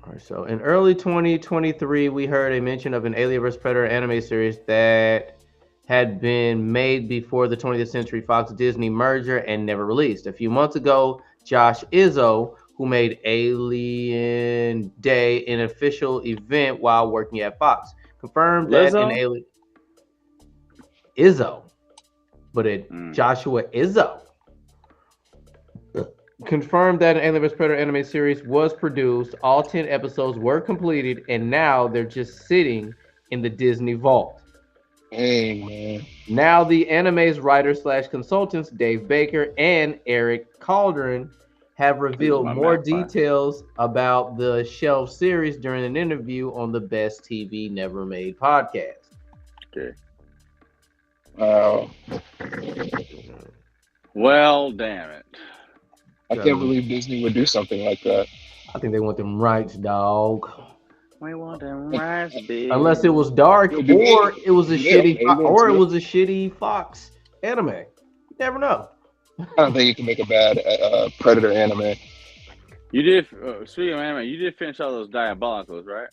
All right, so in early 2023, we heard a mention of an Alien vs. Predator anime series that had been made before the 20th Century Fox Disney merger and never released. A few months ago, Josh Izzo, who made Alien Day an official event while working at Fox, confirmed that an Alien Izzo, but Joshua Izzo confirmed that an Alien vs. Predator anime series was produced. All 10 episodes were completed, and now they're just sitting in the Disney vault.
Hey, man.
Now the anime's writers/consultants Dave Baker and Eric Caldron have revealed more details about the shelf series during an interview on the Best TV Never Made podcast.
Okay.
Wow.
Well, damn it.
I can't believe Disney would do something like that.
I think they want them rights, dog.
We want them rights, big.
Unless it was dark, or it was a shitty Fox anime. You never know.
I don't think you can make a bad Predator anime.
You did. Speaking of anime, you did finish all those Diabolicals, right?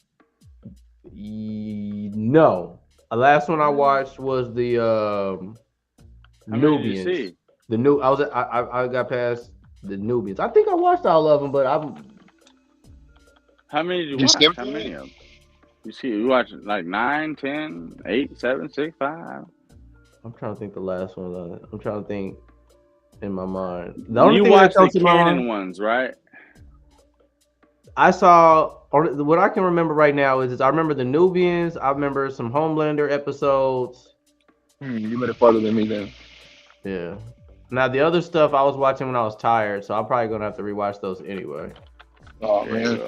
No. The last one I watched was the Nubians. I got past the Nubians. I think I watched all of them, but
How many did you watch? How many of them? You watched like 9, 10, 8, 7, 6, 5?
I'm trying to think the last one. I'm trying to think in my mind. The only
you
thing
watched
that comes
the
to my
canon
mind,
ones, right?
I saw what I can remember right now is I remember the Nubians. I remember some Homelander episodes.
You better farther than me then.
Yeah. Now the other stuff I was watching when I was tired, so I'm probably gonna have to rewatch those anyway.
Oh man.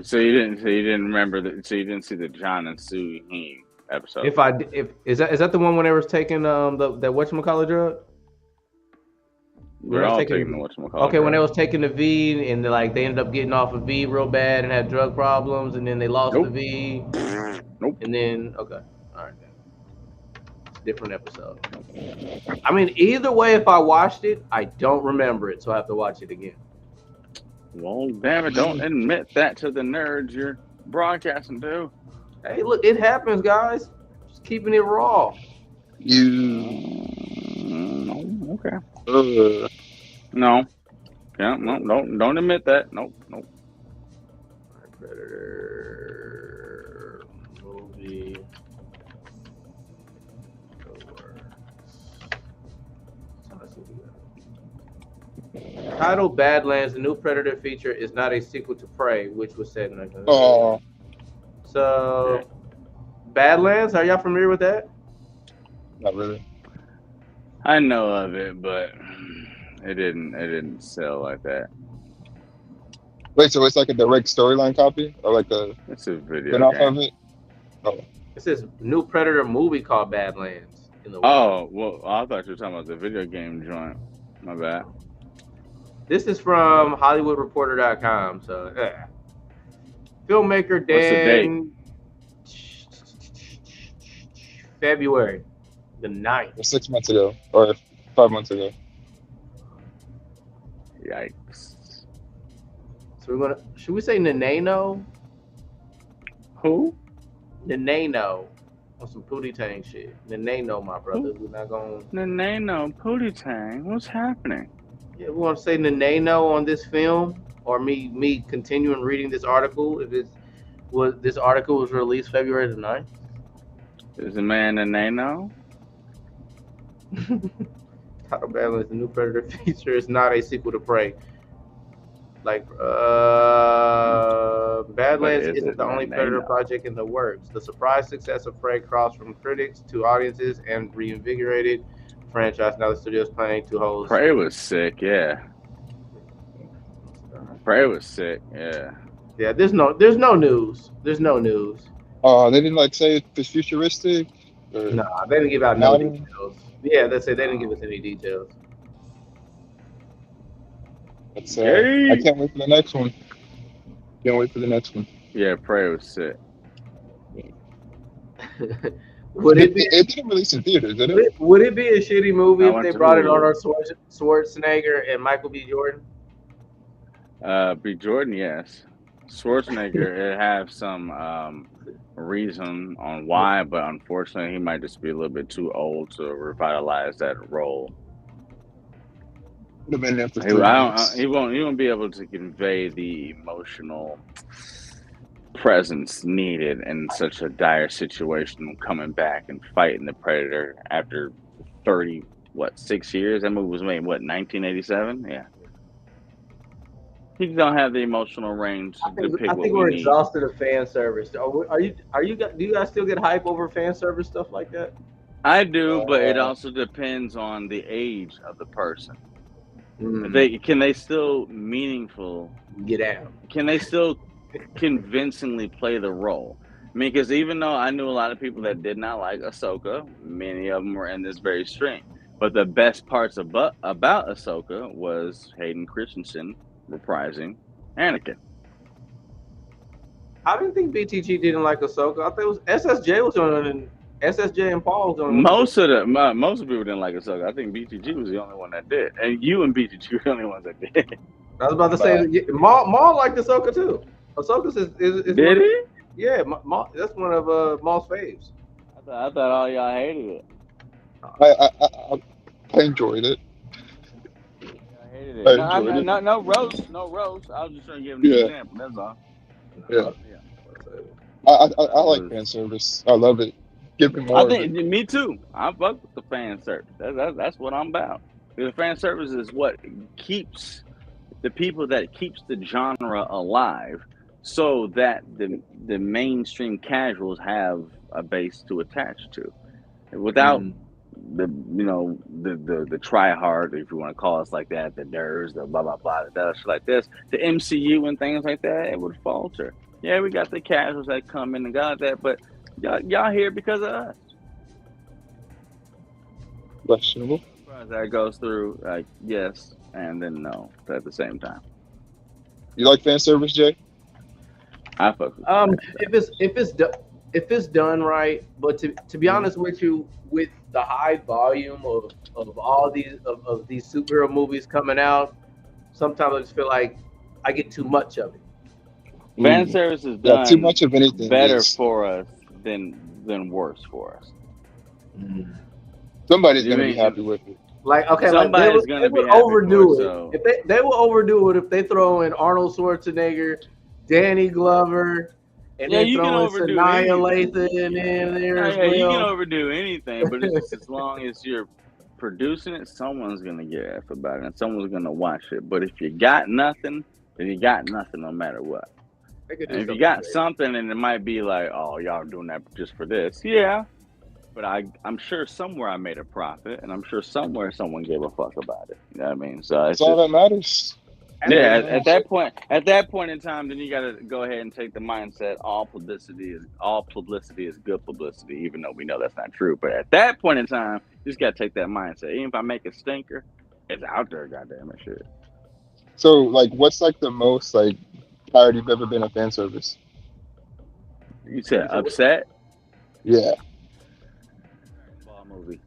So you didn't remember that. So you didn't see the John and Sue Heen episode.
Is that the one when they was taking that whatchamacallit drug?
We're all taking the whatchamacallit.
Okay, when they was taking the V and they ended up getting off of V real bad and had drug problems, and then they lost the V.
Nope.
And then all right. Different episode. I mean, either way, if I watched it, I don't remember it, so I have to watch it again.
Well, damn it! Don't admit that to the nerds. broadcasting, dude.
Hey, look, it happens, guys. Just keeping it raw.
You.
No, okay.
Uh,
No. Yeah, no, don't admit that. Nope.
Predator movie. Titled Badlands, the new Predator feature is not a sequel to Prey, which was set in.
oh,
So, Badlands, are y'all familiar with that?
not really.
I know of it, but it didn't sell like that.
Wait, so it's like a direct storyline copy, or like a
It's a video
spin off
game.
of it? Oh,
It says new Predator movie called Badlands in the
Oh, well, I thought you were talking about the video game joint. My bad.
This is from HollywoodReporter.com. So, filmmaker
What's the date?
Dan February the 9th.
6 months ago, or 5 months ago.
Yikes.
So should we say Nanano?
Who?
Nanano on some Pootie Tang shit. Nanano, my brother. We're not going.
Nanano Pootie Tang. What's happening?
Yeah, we want to say Nanano on this film, or me continuing reading this article. This article was released February the 9th.
Is the man Nanano?
Title Badlands, the new Predator feature is not a sequel to Prey. Like, Badlands
But is
isn't
it
the only
Nanano?
Predator project in the works. The surprise success of Prey crossed from critics to audiences and reinvigorated the franchise. Now the studio is planning to host.
Prey was sick, yeah. Prey was sick, yeah.
Yeah, there's no news. There's no news.
They didn't like say if it's futuristic. Or
Nah, they didn't give out no
modern?
details. Yeah, that's it. They didn't give us any details.
It's,
Yay!
I can't wait for the next one. Can't wait for the next one.
Yeah, Prey was sick.
Would it be?
It didn't release in theaters, did it?
Would it be a shitty movie
I
if
went
they
to
brought in
Hulu.
Arnold Schwarzenegger and Michael B. Jordan?
B. Jordan, yes. Schwarzenegger, it have some reason on why, but unfortunately, he might just be a little bit too old to revitalize that role.
Would have been there for
He,
3
I
months.
don't, he won't be able to convey the emotional presence needed in such a dire situation of coming back and fighting the Predator after 6 years? That movie was made, 1987? Yeah. He don't have the emotional range to depict
I
what
think
we
we're
need.
exhausted of fan service. Do you guys still get hype over fan service stuff like that?
I do, but it also depends on the age of the person. Can they still meaningful
Get out.
can they still convincingly play the role? I mean, because even though I knew a lot of people that did not like Ahsoka, many of them were in this very stream. But the best parts about Ahsoka was Hayden Christensen reprising Anakin.
I didn't think BTG didn't like Ahsoka. I thought it was SSJ was on it. SSJ and Paul was on.
Most people didn't like Ahsoka. I think BTG was the only one that did, and you and BTG were the only ones that did.
I was about to say Maul liked Ahsoka too. Ahsoka is
Did he?
Yeah, that's one of Maul's faves.
I thought all y'all hated it.
I enjoyed it.
I hated it.
I enjoyed it.
No roast. I was just trying to give an example. That's all.
Yeah. I like fan service. I love it. Give me more.
I think me too. I fuck with the fan service. That's what I'm about. The fan service is what keeps the people that keeps the genre alive, so that the mainstream casuals have a base to attach to. Without the try hard, if you want to call us like that, the nerds, the blah blah blah, the shit like this, the MCU and things like that, it would falter. Yeah, we got the casuals that come in and got that, but y'all here because of us.
Questionable.
As far as that goes through, yes and then no at the same time.
You like fan service, Jay?
I fuck with
if it's done right, but to be honest with you, with the high volume of all these of these superhero movies coming out, sometimes I just feel like I get too much of it.
Fan
Mm.
service is
Yeah, too
done
much of anything
better
is
for us than worse for us.
somebody's
You
gonna be
mean
happy with it.
Like okay, like
somebody's
they
gonna be
would
happy for it?
overdo it.
So
If they will overdo it if they throw in Arnold Schwarzenegger, Danny Glover, and
yeah,
then
you can
throw in
overdo
Sanaya
anything.
Lathan in there
No,
as
yeah, you can
well.
overdo anything, but it's just as long as you're producing it, someone's gonna get F about it and someone's gonna watch it. But if you got nothing, then you got nothing no matter what.
They could
And
do
if you
something
got
great.
something and it might be like, oh, y'all doing that just for this, yeah. But I'm sure somewhere I made a profit, and I'm sure somewhere someone gave a fuck about it. You know what I mean? So
That's
it's
all
just
that matters. That's all
yeah.
that
At
matters.
that point in time, then you got to go ahead and take the mindset all publicity is good publicity, even though we know that's not true. But at that point in time, you just got to take that mindset. Even if I make a stinker, it's out there. Goddamn it, shit.
So, like, what's like the most like tired you've ever been of fan service?
You said upset.
Yeah.
Ball movie.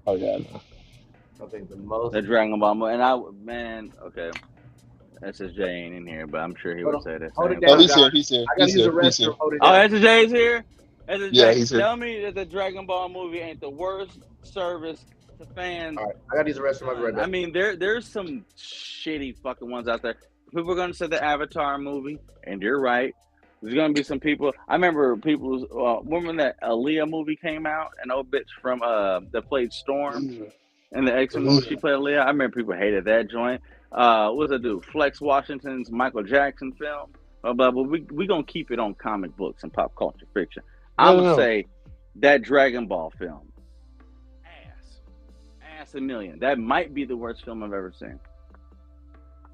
Oh yeah. I know.
I think the most.
The Dragon Ball movie, and okay. SSJ ain't in here, but I'm sure he would say that.
Hold it
Oh,
down,
he's
guys.
here. He's here.
I gotta
He's
use the
here. He's here.
restroom. Hold it
Oh,
down.
SSJ is here.
Yeah,
SSJ,
he's here.
tell me that the Dragon Ball movie ain't the worst service to fans.
All right, I gotta use the restroom. I'll be right back.
I mean, there's some shitty fucking ones out there. People are gonna say the Avatar movie, and you're right. There's gonna be some people. I remember people. Remember that Aaliyah movie came out, an old bitch from that played Storm in the X-Men movie. She played Aaliyah. I remember people hated that joint. What's that dude? Flex Washington's Michael Jackson film. But we gonna keep it on comic books and pop culture fiction. I'm gonna say that Dragon Ball film, ass a million. That might be the worst film I've ever seen.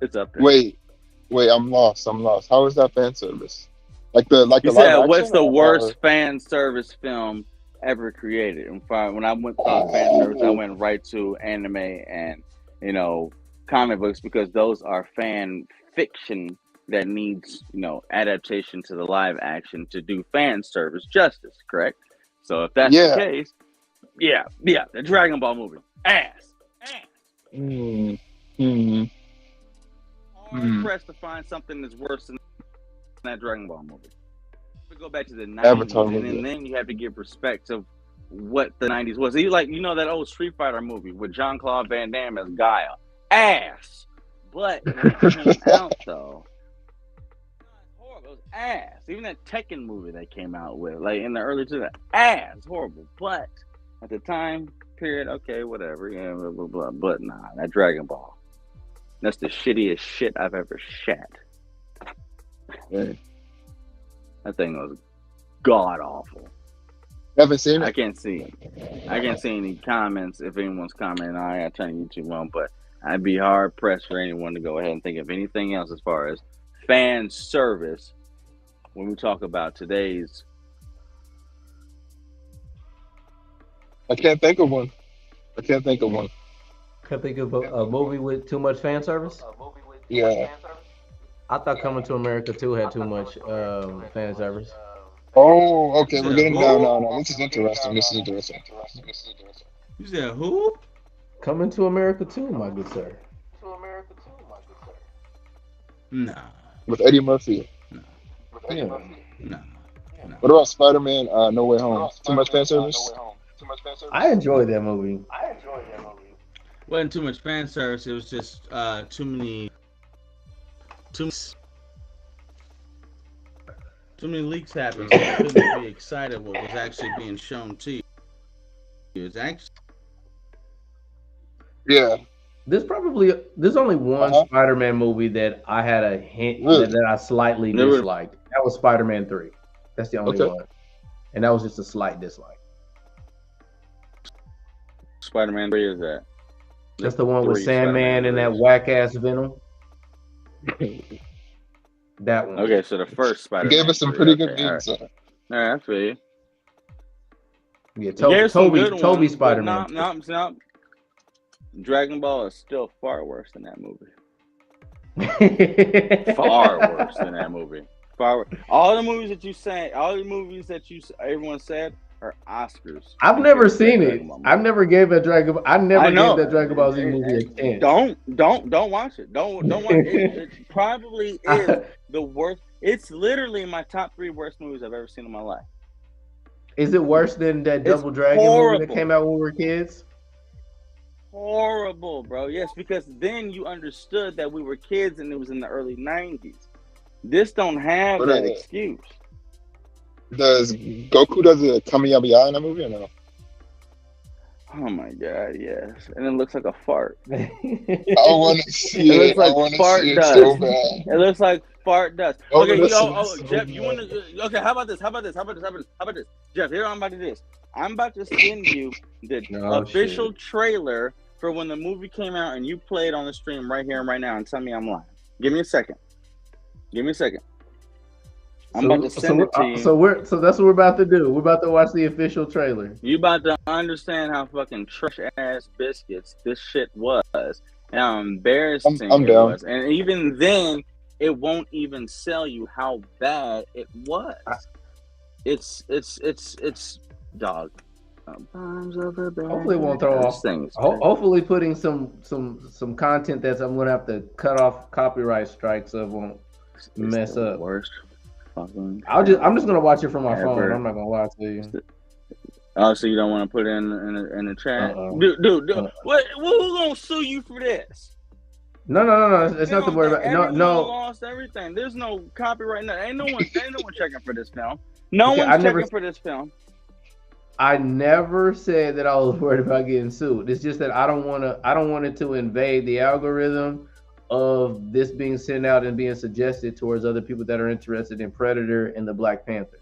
It's up there.
Wait, I'm lost. How is that fan service? Like the
You
live
said
action?
what's the
or-
worst fan service film ever created? And when I went to fan service, I went right to anime and comic books because those are fan fiction that needs adaptation to the live action to do fan service justice. Correct. So if that's
Yeah.
the case, yeah, the Dragon Ball movie, ass.
Mm. Mm.
Hard pressed to find something that's worse than that Dragon Ball movie. We go back to the 90s,
Avatar
and
movie.
then you have to give respect to what the 90s was. That old Street Fighter movie with Jean-Claude Van Damme as Gaia. Ass. But when it came out, though, horrible. It was ass. Even that Tekken movie they came out with, like in the early 2000s, ass. Horrible. But at the time period, okay, whatever. Yeah, blah, blah, blah. But nah, that Dragon Ball. That's the shittiest shit I've ever shat.
Hey.
That thing was god awful.
Haven't seen it.
I can't see any comments if anyone's commenting. I gotta turn YouTube on, but I'd be hard pressed for anyone to go ahead and think of anything else as far as fan service when we talk about today's.
I can't think of one.
Can't think of a movie with too much fan service.
Yeah.
I thought Coming to America 2 had too much fan service.
Oh, okay. We're getting down now. This is interesting.
You said who?
Coming to America 2, my good sir.
Nah.
With Eddie Murphy.
Yeah.
No.
What about Spider-Man? No Way Home. Too much fan service.
I enjoyed that movie.
Wasn't too much fan service. It was just too many leaks happened. So you couldn't be excited what was actually being shown to you. It's actually
Yeah.
There's only one Spider-Man movie that I had a hint that I slightly disliked. That was Spider-Man 3. That's the only one. And that was just a slight dislike.
Spider-Man 3 is that?
That's the one with Sandman and that whack-ass Venom. That one.
Okay, so the first Spider-Man.
Gave us some pretty good games.
All right, I feel you.
Yeah, Toby Spider-Man.
No. Dragon Ball is still far worse than that movie. Far worse than that movie. All the movies that everyone said or Oscars.
I've never seen it.
Dragon Ball movie.
I've never gave that Dragon. I never
I know.
gave that Dragon Ball Z movie a chance.
Don't watch it. Don't watch it. It probably is the worst. It's literally my top 3 worst movies I've ever seen in my life.
Is it worse than that Double Dragon movie that came out when we were kids?
Horrible, bro. Yes, because then you understood that we were kids and it was in the early 90s. This don't have that excuse.
Does Goku does a Kamehameha in that movie or no?
Oh my god, yes. And it looks like a fart.
I want to see it.
It looks like fart dust.
So bad.
It looks like fart dust.
Oh,
Okay,
so
Jeff, you want to? Okay, how about this? Jeff, here I'm about to do this. I'm about to send you the official trailer for when the movie came out, and you play it on the stream right here and right now, and tell me I'm lying. Give me a second. I'm about to send it to you.
So that's what we're about to do. We're about to watch the official trailer.
You about to understand how fucking trash ass biscuits this shit was, and how embarrassing it was. And even then, it won't even sell you how bad it was. It's dog.
Hopefully, it won't throw off things. Hopefully, putting some content that I'm gonna have to cut off copyright strikes of won't mess up.
Worst fucking.
I'm just gonna watch it from my phone. I'm not gonna lie to you.
Oh, so you don't want to put it in the chat, dude. What? Who's gonna sue you for this?
No. It's not to worry about.
Everyone lost everything. There's no copyright. Ain't no one checking for this film. No one's checking for this film.
I never said that I was worried about getting sued. It's just that I don't want it to invade the algorithm of this being sent out and being suggested towards other people that are interested in Predator and the Black Panther.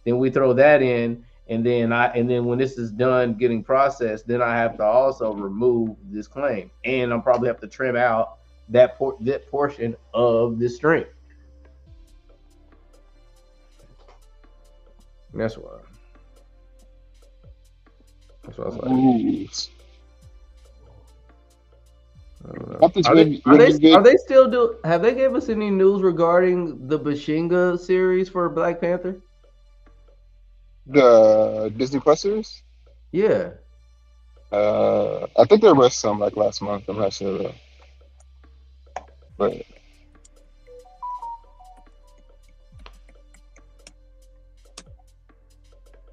Then we throw that in, and then when this is done getting processed, then I have to also remove this claim, and I'll probably have to trim out that portion of the stream. That's why. That's what I was like. Are they still do? Have they gave us any news regarding the Bashinga series for Black Panther?
The Disney Plus series?
Yeah.
I think there was some like last month. I'm not sure though. But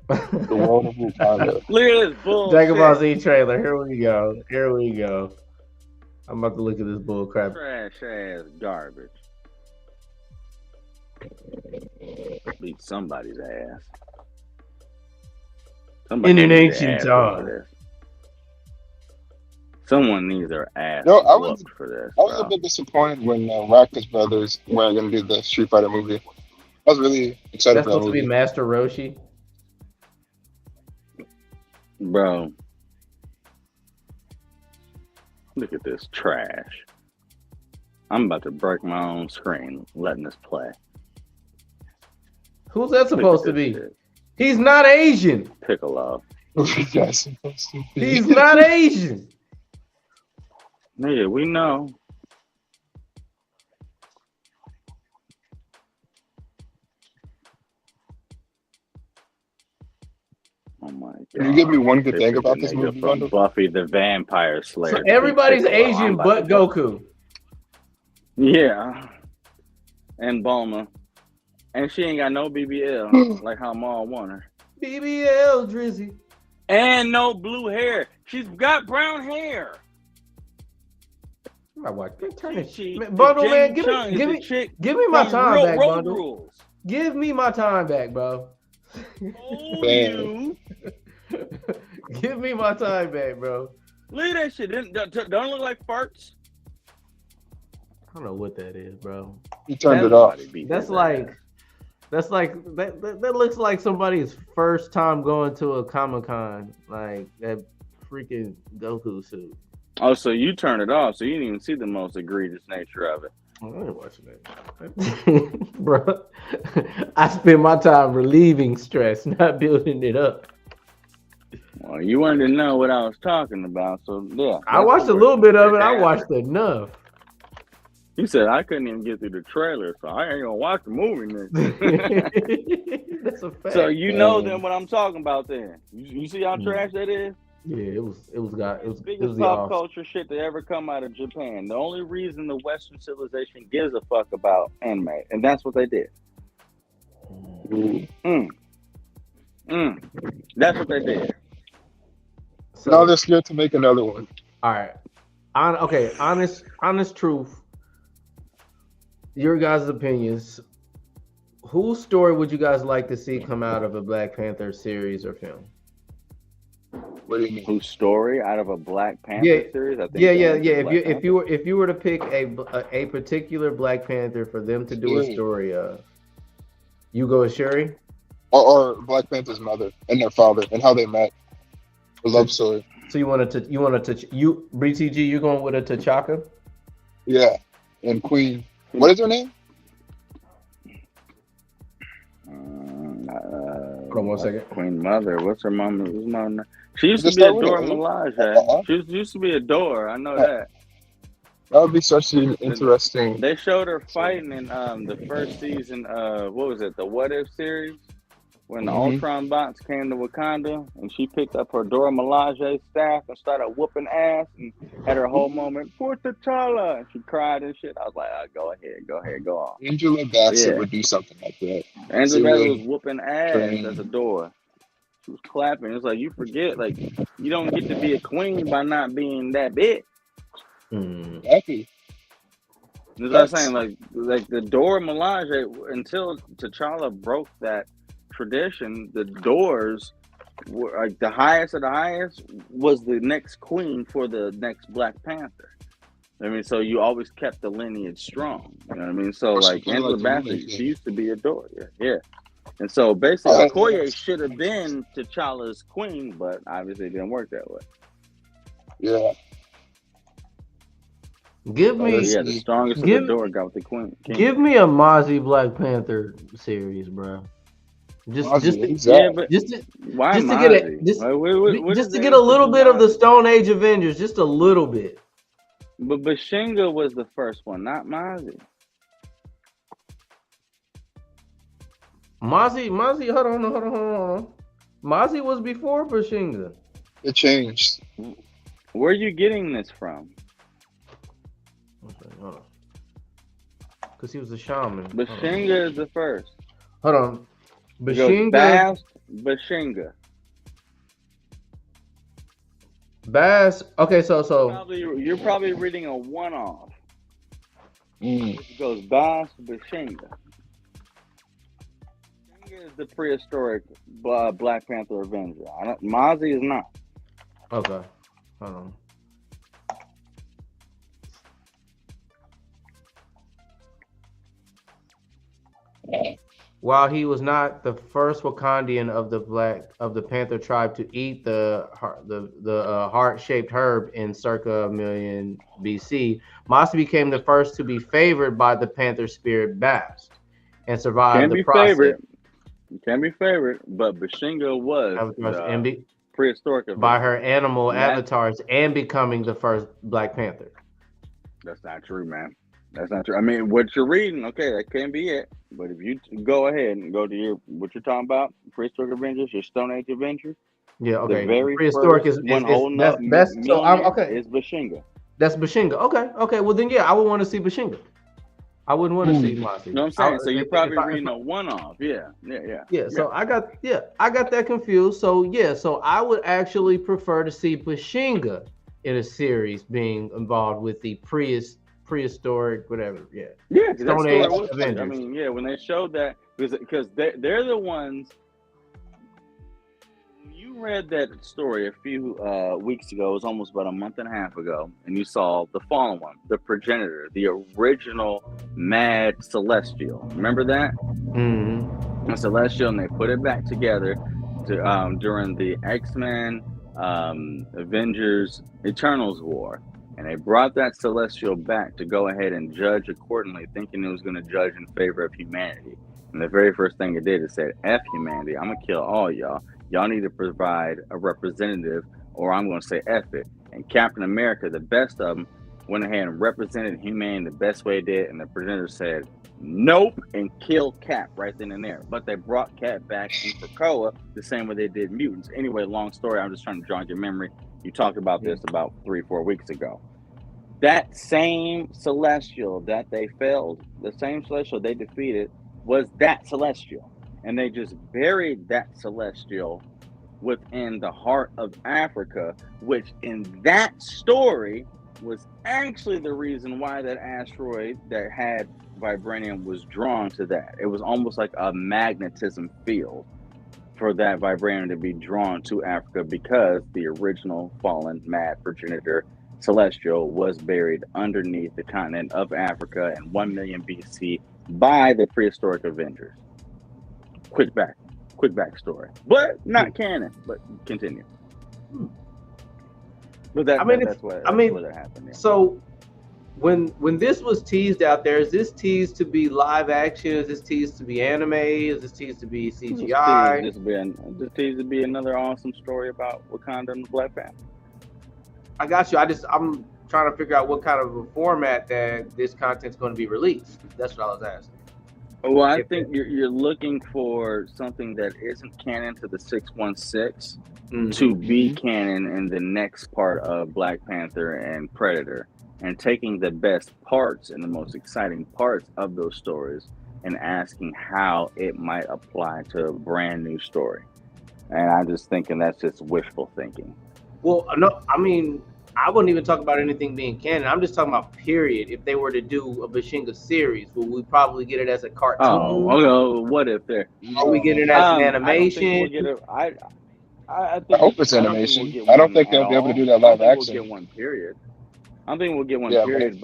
the world of Wakanda.
Look at this bullshit.
Dragon Ball Z trailer. Here we go. I'm about to look at this bull crap.
Trash ass garbage. Beat somebody's ass.
In an ancient time.
Someone needs their ass
whooped
for this.
I was a bit disappointed when Rackus Brothers weren't going to do the Street Fighter movie. I was really excited
That's
for that
supposed to be Master Roshi?
Bro. Look at this trash. I'm about to break my own screen letting this play.
Who's that supposed to be? Shit. He's not Asian.
Piccolo.
He's not Asian.
Yeah, we know. Oh my God.
Can you give me one good thing about this movie?
Buffy the Vampire Slayer.
So everybody's Asian but Goku.
Yeah. And Bulma. And she ain't got no BBL like how Maul want her.
BBL Drizzy.
And no blue hair. She's got brown hair.
My wife, turn it. Bundle, man, give me my time back, Bundle. Rules. Give me my time back, bro.
Oh, you.
Give me my time back, bro.
Look at that shit. Don't look like farts.
I don't know what that is, bro.
He turned it off.
That looks like somebody's first time going to a Comic-Con, like that freaking Goku suit.
Oh, so you turn it off, so you didn't even see the most egregious nature of it.
I ain't watching that. Bro, I spend my time relieving stress, not building it up.
Well, you wanted to know what I was talking about, so yeah.
I watched a little bit of it. I watched enough.
He said I couldn't even get through the trailer, so I ain't gonna watch the movie next.
That's a fact.
So you know then what I'm talking about then. You see how trash that is?
Yeah, it was
Biggest
the
pop
awesome.
culture shit to ever come out of Japan. The only reason the Western civilization gives a fuck about anime, and that's what they did. That's what they did.
So,
now they're scared to make another one.
all right. Okay, honest truth. Your guys' opinions. Whose story would you guys like to see come out of a Black Panther series or film?
What do you mean?
Whose story out of a Black Panther series? I think
Yeah. If you were to pick a particular Black Panther for them to do a story of, you go with Shuri?
Or Black Panther's mother and their father and how they met. A love story.
So you BTG, you're going with a T'Chaka?
Yeah. And Queen. What is her name?
Hold on 1 second.
Queen Mother. What's her mom? What's mom? She used to be a Dora Milaje. She used to be a Dora. I know that.
That would be such an interesting.
They showed her fighting in the first season of what was it? The What If series, when the Ultron bots came to Wakanda, and she picked up her Dora Milaje staff and started whooping ass, and had her whole moment for T'Challa, and she cried and shit. I was like, go ahead, go on.
Angela Bassett would do something like that.
Angela Bassett was whooping ass as a Dora. She was clapping. It's like you forget, like you don't get to be a queen by not being that big.
Exactly.
That's what I'm saying. Like the Dora Milaje, until T'Challa broke that tradition, the Doors were like the highest of the highest was the next queen for the next Black Panther. I mean, so you always kept the lineage strong. You know what I mean? So like Angela Bassett, she used to be a Dora. Yeah. And so basically, Okoye should have been T'Challa's queen, but obviously it didn't work that way.
Yeah.
Give me
the strongest of the Dora got with the queen.
Give me a Mozzie Black Panther series, bro. Just to get a little bit of the Stone Age Avengers, just a little bit.
But Bashinga was the first one, not Mozzie.
Mozzie, hold on. Mozzie was before Bashinga.
It changed.
Where are you getting this from?
Because he was a shaman.
Bashinga is the first.
Hold on. Bashinga.
Bashinga.
Bass. Okay, so
you're probably reading a one-off. It goes Bass Bashinga. Bashinga is the prehistoric Black Panther Avenger. Mozzie is not.
Okay. Hold on. While he was not the first Wakandian of the Panther tribe to eat the heart-shaped herb in circa 1 million BC, Mozzie became the first to be favored by the Panther spirit Bast and survived the process.
Can be favored, but Bashinga was prehistoric
by her animal avatars and becoming the first Black Panther.
That's not true, man. That's not true. I mean, what you're reading, okay, that can be it. But if you go ahead and go to what you're talking about, prehistoric Avengers, your Stone Age Avengers.
Yeah, okay.
The very
prehistoric
first
is
Bashinga.
That's Bashinga. Okay. Well then, yeah, I would want to see Bashinga. I wouldn't want to see Mozzie.
You know what I'm saying? So you're probably reading a one-off. Yeah.
So I got that confused. So I would actually prefer to see Bashinga in a series being involved with the prehistoric, whatever.
Yeah. Stone Age Avengers. I mean, yeah, when they showed that, because they're the ones. You read that story a few weeks ago. It was almost about a month and a half ago, and you saw the fallen one, the progenitor, the original Mad Celestial. Remember that?
Mm-hmm.
The Celestial, and they put it back together during the X-Men Avengers Eternals War. And they brought that Celestial back to go ahead and judge accordingly, thinking it was going to judge in favor of humanity. And the very first thing it did is said, F humanity, I'm going to kill all y'all. Y'all need to provide a representative, or I'm going to say F it. And Captain America, the best of them, went ahead and represented humanity the best way it did, and the presenter said nope and killed Cap right then and there. But they brought Cap back in Krakoa the same way they did mutants. Anyway, long story. I'm just trying to jog your memory. You talked about this about 3-4 weeks ago. That same Celestial that they failed, the same Celestial they defeated, was that Celestial. And they just buried that Celestial within the heart of Africa, which in that story was actually the reason why that asteroid that had vibranium was drawn to that. It was almost like a magnetism field for that vibranium to be drawn to Africa, because the original fallen mad progenitor Celestial was buried underneath the continent of Africa in 1 million BC by the prehistoric Avengers. Quick backstory, but not canon. But continue. But that's where that happened. Yeah.
So when this was teased out there, is this teased to be live action? Is this teased to be anime? Is this teased to be CGI?
This teased to be another awesome story about Wakanda and the Black Panther.
I got you. I'm trying to figure out what kind of a format that this content's going to be released. That's what I was asking.
Well, I think you're looking for something that isn't canon to the 616 to be canon in the next part of Black Panther and Predator, and taking the best parts and the most exciting parts of those stories and asking how it might apply to a brand new story. And I'm just thinking that's just wishful thinking.
Well, no, I mean, I wouldn't even talk about anything being canon. I'm just talking about period. If they were to do a Bashinga series, will we probably get it as a cartoon?
Oh, what if they're?
Are we getting it as an animation?
I hope it's animation. I don't think they'll be able to do that live action.
We'll get one period. I think we'll get one period,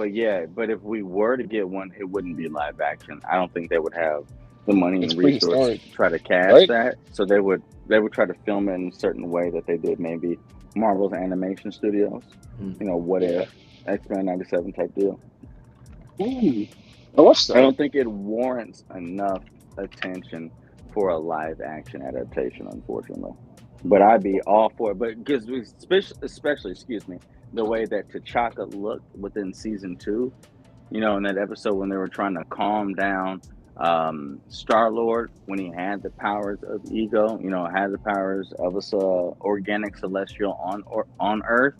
but if we were to get one, it wouldn't be live action. I don't think they would have the money and resources to try to cast that. So they would try to film it in a certain way that they did maybe Marvel's animation studios. What if X-Men 97 type deal.
I watched that.
I don't think it warrants enough attention for a live action adaptation, unfortunately. But I'd be all for it. But because especially, the way that T'Chaka looked within season 2, in that episode when they were trying to calm down Star-Lord when he had the powers of Ego, had the powers of a organic celestial on Earth.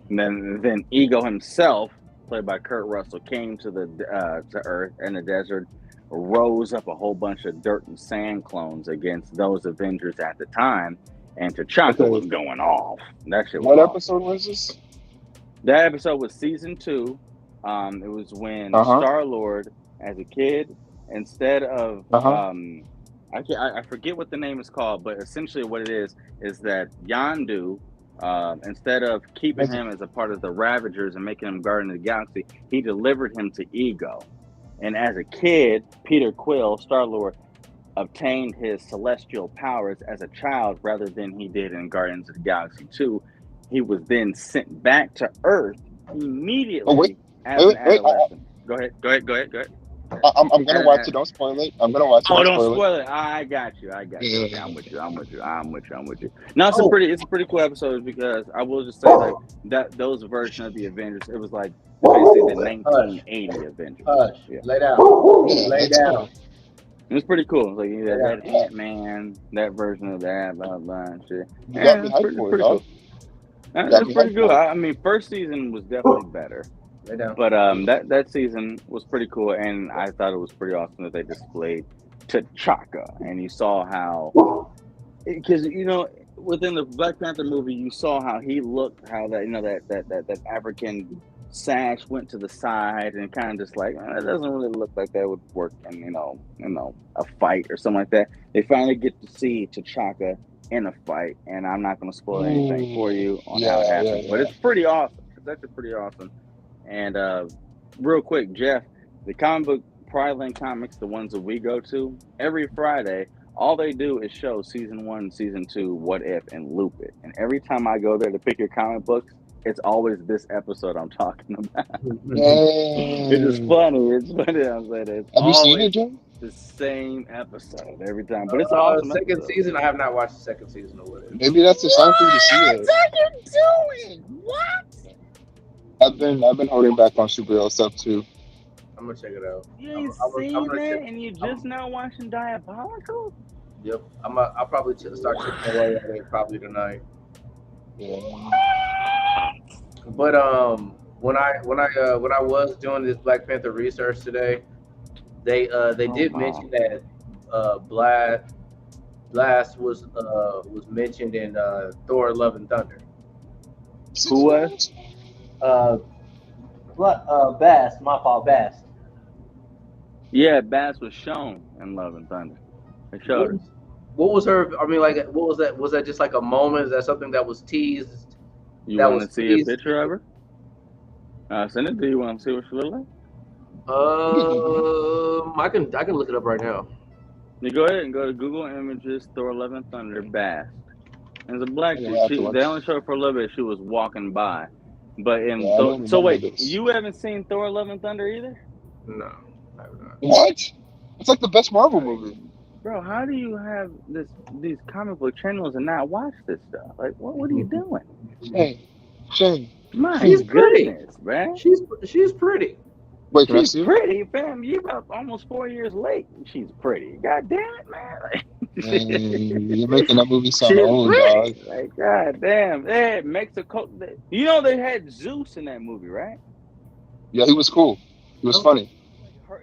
And then Ego himself, played by Kurt Russell, came to to Earth and the desert, rose up a whole bunch of dirt and sand clones against those Avengers at the time, and T'Chaka was going off. That shit was
What episode was this?
That episode was season 2. It was when Star-Lord, as a kid, instead of I forget what the name is called, but essentially what it is that Yondu, instead of keeping him as a part of the Ravagers and making him Guardian of the Galaxy, he delivered him to Ego. And as a kid, Peter Quill, Star-Lord, obtained his celestial powers as a child rather than he did in Guardians of the Galaxy 2. He was then sent back to Earth immediately as an adolescent. Go ahead.
I'm gonna watch it. Don't spoil it. I'm gonna watch it.
Don't spoil it. I got you. Okay, I'm with you. No, it's a pretty cool episode, because I will just say that those version of the Avengers, it was like basically the 1980 Avengers.
Lay down.
It was pretty cool. Like that Ant-Man, that version of that, blah blah and shit. It's pretty cool. That's pretty good. I mean, first season was definitely better. But that season was pretty cool, and I thought it was pretty awesome that they displayed T'Chaka, and you saw how, because within the Black Panther movie, you saw how he looked, how that African sash went to the side, and kind of just like it doesn't really look like that would work in a fight or something like that. They finally get to see T'Chaka in a fight, and I'm not going to spoil anything for you on how it happens, but it's pretty awesome. It's actually pretty awesome. And real quick, Jeff, the comic book Pride Lane Comics, the ones that we go to, every Friday, all they do is show season 1, season 2, What If, and loop it. And every time I go there to pick your comic books, it's always this episode I'm talking about. It's funny. I'm saying it's
Have you seen it, Joe?
The same episode every time, but it's awesome.
Second season, I have not watched the second season of What If.
Maybe that's the time for you to see it.
What are you doing? What?
I've been holding back on superhero stuff too.
I'm gonna check it out.
You
I'm,
ain't
I'm
seen
gonna check.
that, and you
I'm,
just now watching Diabolical?
yep. I'll probably start chipping away at it probably tonight.
Yeah.
But when I was doing this Black Panther research today, they
Oh
did
my!
mention that Blast was mentioned in Thor: Love and Thunder.
Who was?
Uh, Bast, my fault, Bast.
Yeah, Bass was shown in Love and Thunder. They
What
showed her.
was, what was her? I mean, like, what was that? Was that just like a moment? Is that something that was teased?
You
That
want
was
to see a
teased.
picture of her? Send it to you. Want to see what she look like?
I can look it up right now.
You go ahead and go to Google Images, Thor: Love and Thunder, Bass. And it's a black
I'm
chick.
gonna have to
They
watch.
only showed her for a little bit. She was walking by, but
Yeah,
in
I
Thor.
don't
So
remember
wait,
this.
you haven't seen Thor: Love and Thunder either?
No, I have not.
What? It's like the best Marvel
Like,
movie.
bro, how do you have these comic book channels and not watch this stuff? Like, what are you doing?
Shane, Shane,
My
She's pretty.
goodness, man.
She's pretty.
wait, can I
She's
see her?
pretty, fam. You about almost 4 years late. She's pretty. God damn it, man.
You're making that movie sound
She's
old, dog.
pretty. Like, god damn. They had Mexico. You know they had Zeus in that movie, right?
Yeah, he was cool. He was
Oh,
funny.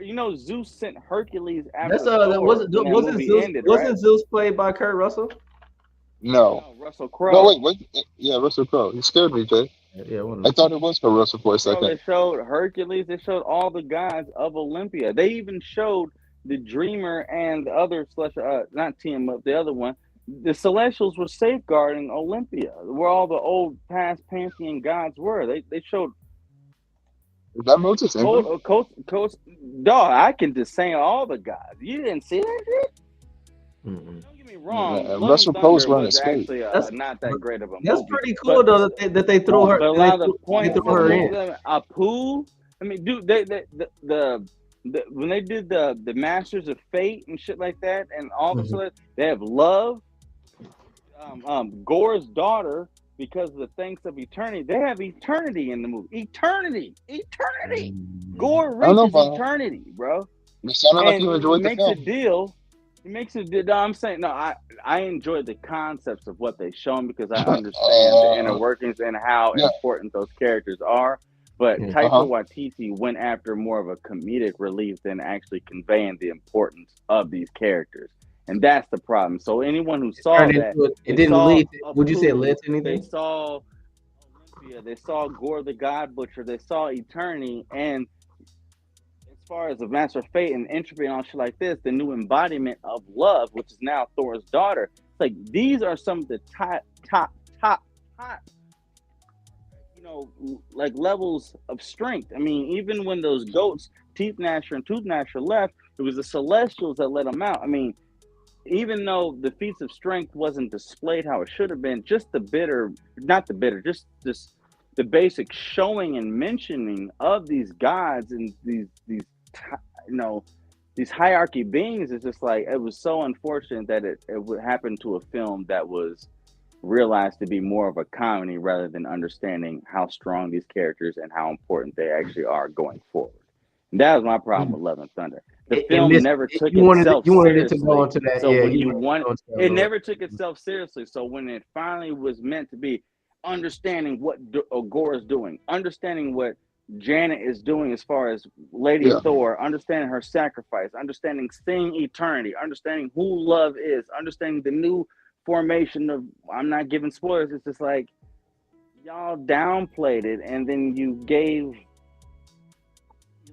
You know Zeus sent Hercules
that's
after Thor when that movie ended, right?
wasn't Zeus played by Kurt Russell?
No,
No, Russell
no,
Crowe.
wait, what? Yeah, Russell Crowe. He scared me, Jay.
Yeah, one of
I
them.
thought it was for Russell for a
Bro,
second.
they showed Hercules. They showed all the gods of Olympia. They even showed the Dreamer and the other celestial, not team up, the other one. The Celestials were safeguarding Olympia, where all the old past pantheon gods were. They showed
Is that Moses Ingram?
coast. Dog, I can just say all the gods. You didn't see that shit?
Mm-mm.
Don't get me wrong.
And
Love and
Russell Crowe's
Thunder
wearing a
was
skirt.
actually
That's
not that great of a
that's
movie,
pretty
but
cool though that they threw her
but a lot of the
they
points
threw
that
her
they
in.
Apu. I mean, dude, the when they did the Masters of Fate and shit like that, and all the
Mhm.
stuff, they have love. Gore's daughter, because of the thanks of eternity, they have eternity in the movie. Eternity. Gore
I don't know,
reaches
but
eternity, bro,
it sounded like
and
you
he
enjoyed the
makes a
film.
deal. He makes a deal. No, I'm saying no. I enjoyed the concepts of what they shown because I understand the inner workings and how
Yeah,
important those characters are. But
Yeah.
Taika
uh-huh.
Waititi went after more of a comedic relief than actually conveying the importance of these characters, and that's the problem. So anyone who
It
saw
turned
that,
into it. It
they
didn't
saw
lead. Would you say it
Apu,
led to
they
anything?
saw Olympia, they saw Gore the God Butcher, they saw Eternity, and as far as the Master of Fate and entropy and all shit like this, the new embodiment of love, which is now Thor's daughter. It's like these are some of the top, you know, like levels of strength. I mean, even when those goats, Teeth Gnasher and Tooth Gnasher left, it was the Celestials that let them out. I mean, even though the feats of strength wasn't displayed how it should have been, just not the bitter, just this the basic showing and mentioning of these gods and these you know these hierarchy beings is just like it was so unfortunate that it would happen to a film that was realized to be more of a comedy rather than understanding how strong these characters and how important they actually are going forward. And that was my problem with Love and Thunder. The
It
film
missed.
never took
You
itself
wanted it to go
seriously.
into that.
So
Yeah,
when
you
you
wanted it to
want
go into that
it
little.
never took itself seriously. So when it finally was meant to be understanding what Gore is doing, understanding what Janet is doing as far as Lady
Yeah.
Thor, understanding her sacrifice, understanding seeing eternity, understanding who love is, understanding the new formation of I'm not giving spoilers, it's just like y'all downplayed it and then you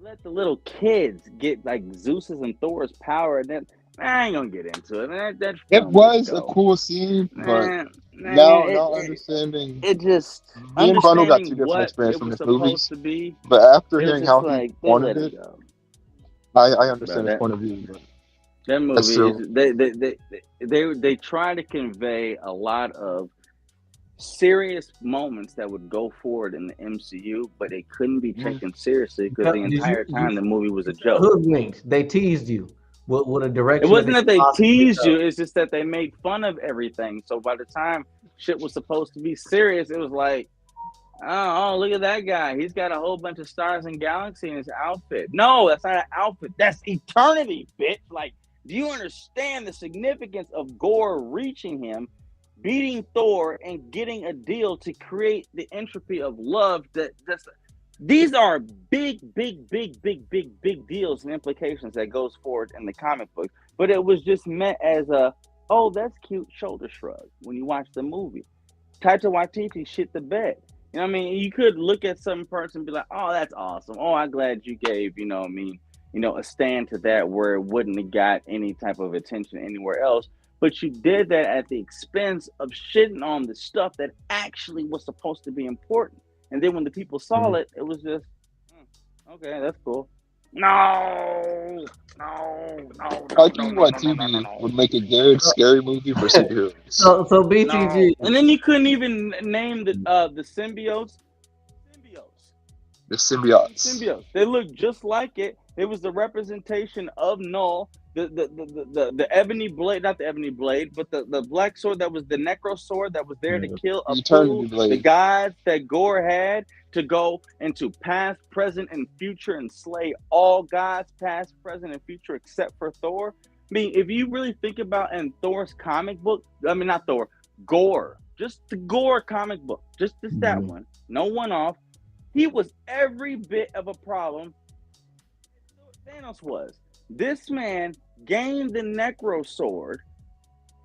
let the little kids get like Zeus's and Thor's power and then I ain't gonna get into it. Man, that
It
film just
was a
go.
cool scene, but
Man, I mean
now understanding,
it just
me and Bruno got two
understanding
different
what
experiences
it
from
was
these
supposed
movies.
to be,
But after
it was
hearing
just
how he
like they
wanted
let it
it,
go.
I
But
understand his point of view. But
that
that's
movie
true.
is they try to convey a lot of serious moments that would go forward in the MCU, but it couldn't be taken seriously because the
Did
entire
you
time the movie was a
felt
joke.
hoodwinked? They teased you with a
It
direction that they
wasn't that
could
they
possibly
teased
go.
you, it's just that they made fun of everything. So by the time shit was supposed to be serious, it was like, Oh, look at that guy. He's got a whole bunch of stars and galaxy in his outfit. No, that's not an outfit. That's eternity, bitch. Like, do you understand the significance of Gore reaching him, beating Thor, and getting a deal to create the entropy of love? These are big deals and implications that goes forward in the comic book. But it was just meant as a, oh, that's cute shoulder shrug when you watch the movie. Taika Waititi shit the bed. You know what I mean? You could look at some person and be like, oh, that's awesome. Oh, I'm glad you gave, a stand to that where it wouldn't have got any type of attention anywhere else. But you did that at the expense of shitting on the stuff that actually was supposed to be important. And then when the people saw it, it was just, okay, that's cool. No.
Taika Waititi would make a good scary movie for superheroes.
So BTG.
No. And then you couldn't even name the symbiotes.
The symbiotes.
They look just like it. It was the representation of Null. The ebony blade, not the ebony blade, but the black sword that was the necro sword that was there to kill the gods that Gore had to go into past, present, and future and slay all gods, past, present, and future, except for Thor. I mean, if you really think about in Thor's comic book, not Thor, Gore, just the Gore comic book, just that one, no one off. He was every bit of a problem Thanos was. This man gained the Necro Sword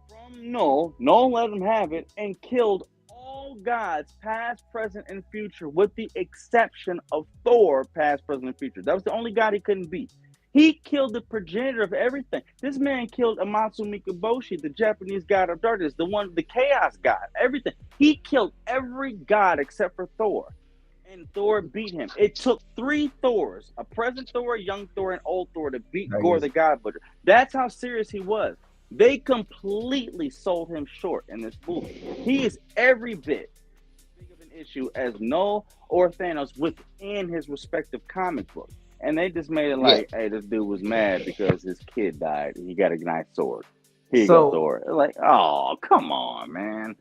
from Null. Null let him have it and killed all gods, past, present, and future, with the exception of Thor, past, present, and future. That was the only god he couldn't beat. He killed the progenitor of everything. This man killed Amatsu Mikaboshi, the Japanese god of darkness, the chaos god, everything. He killed every god except for Thor. And Thor beat him. It took 3 Thors, a present Thor, a young Thor, and old Thor, to beat Gore the God Butcher. That's how serious he was. They completely sold him short in this movie. He is every bit as big of an issue as Null or Thanos within his respective comic book. And they just made it like, hey, this dude was mad because his kid died and he got a nice sword. Here you go, Thor. Like, oh, come on, man.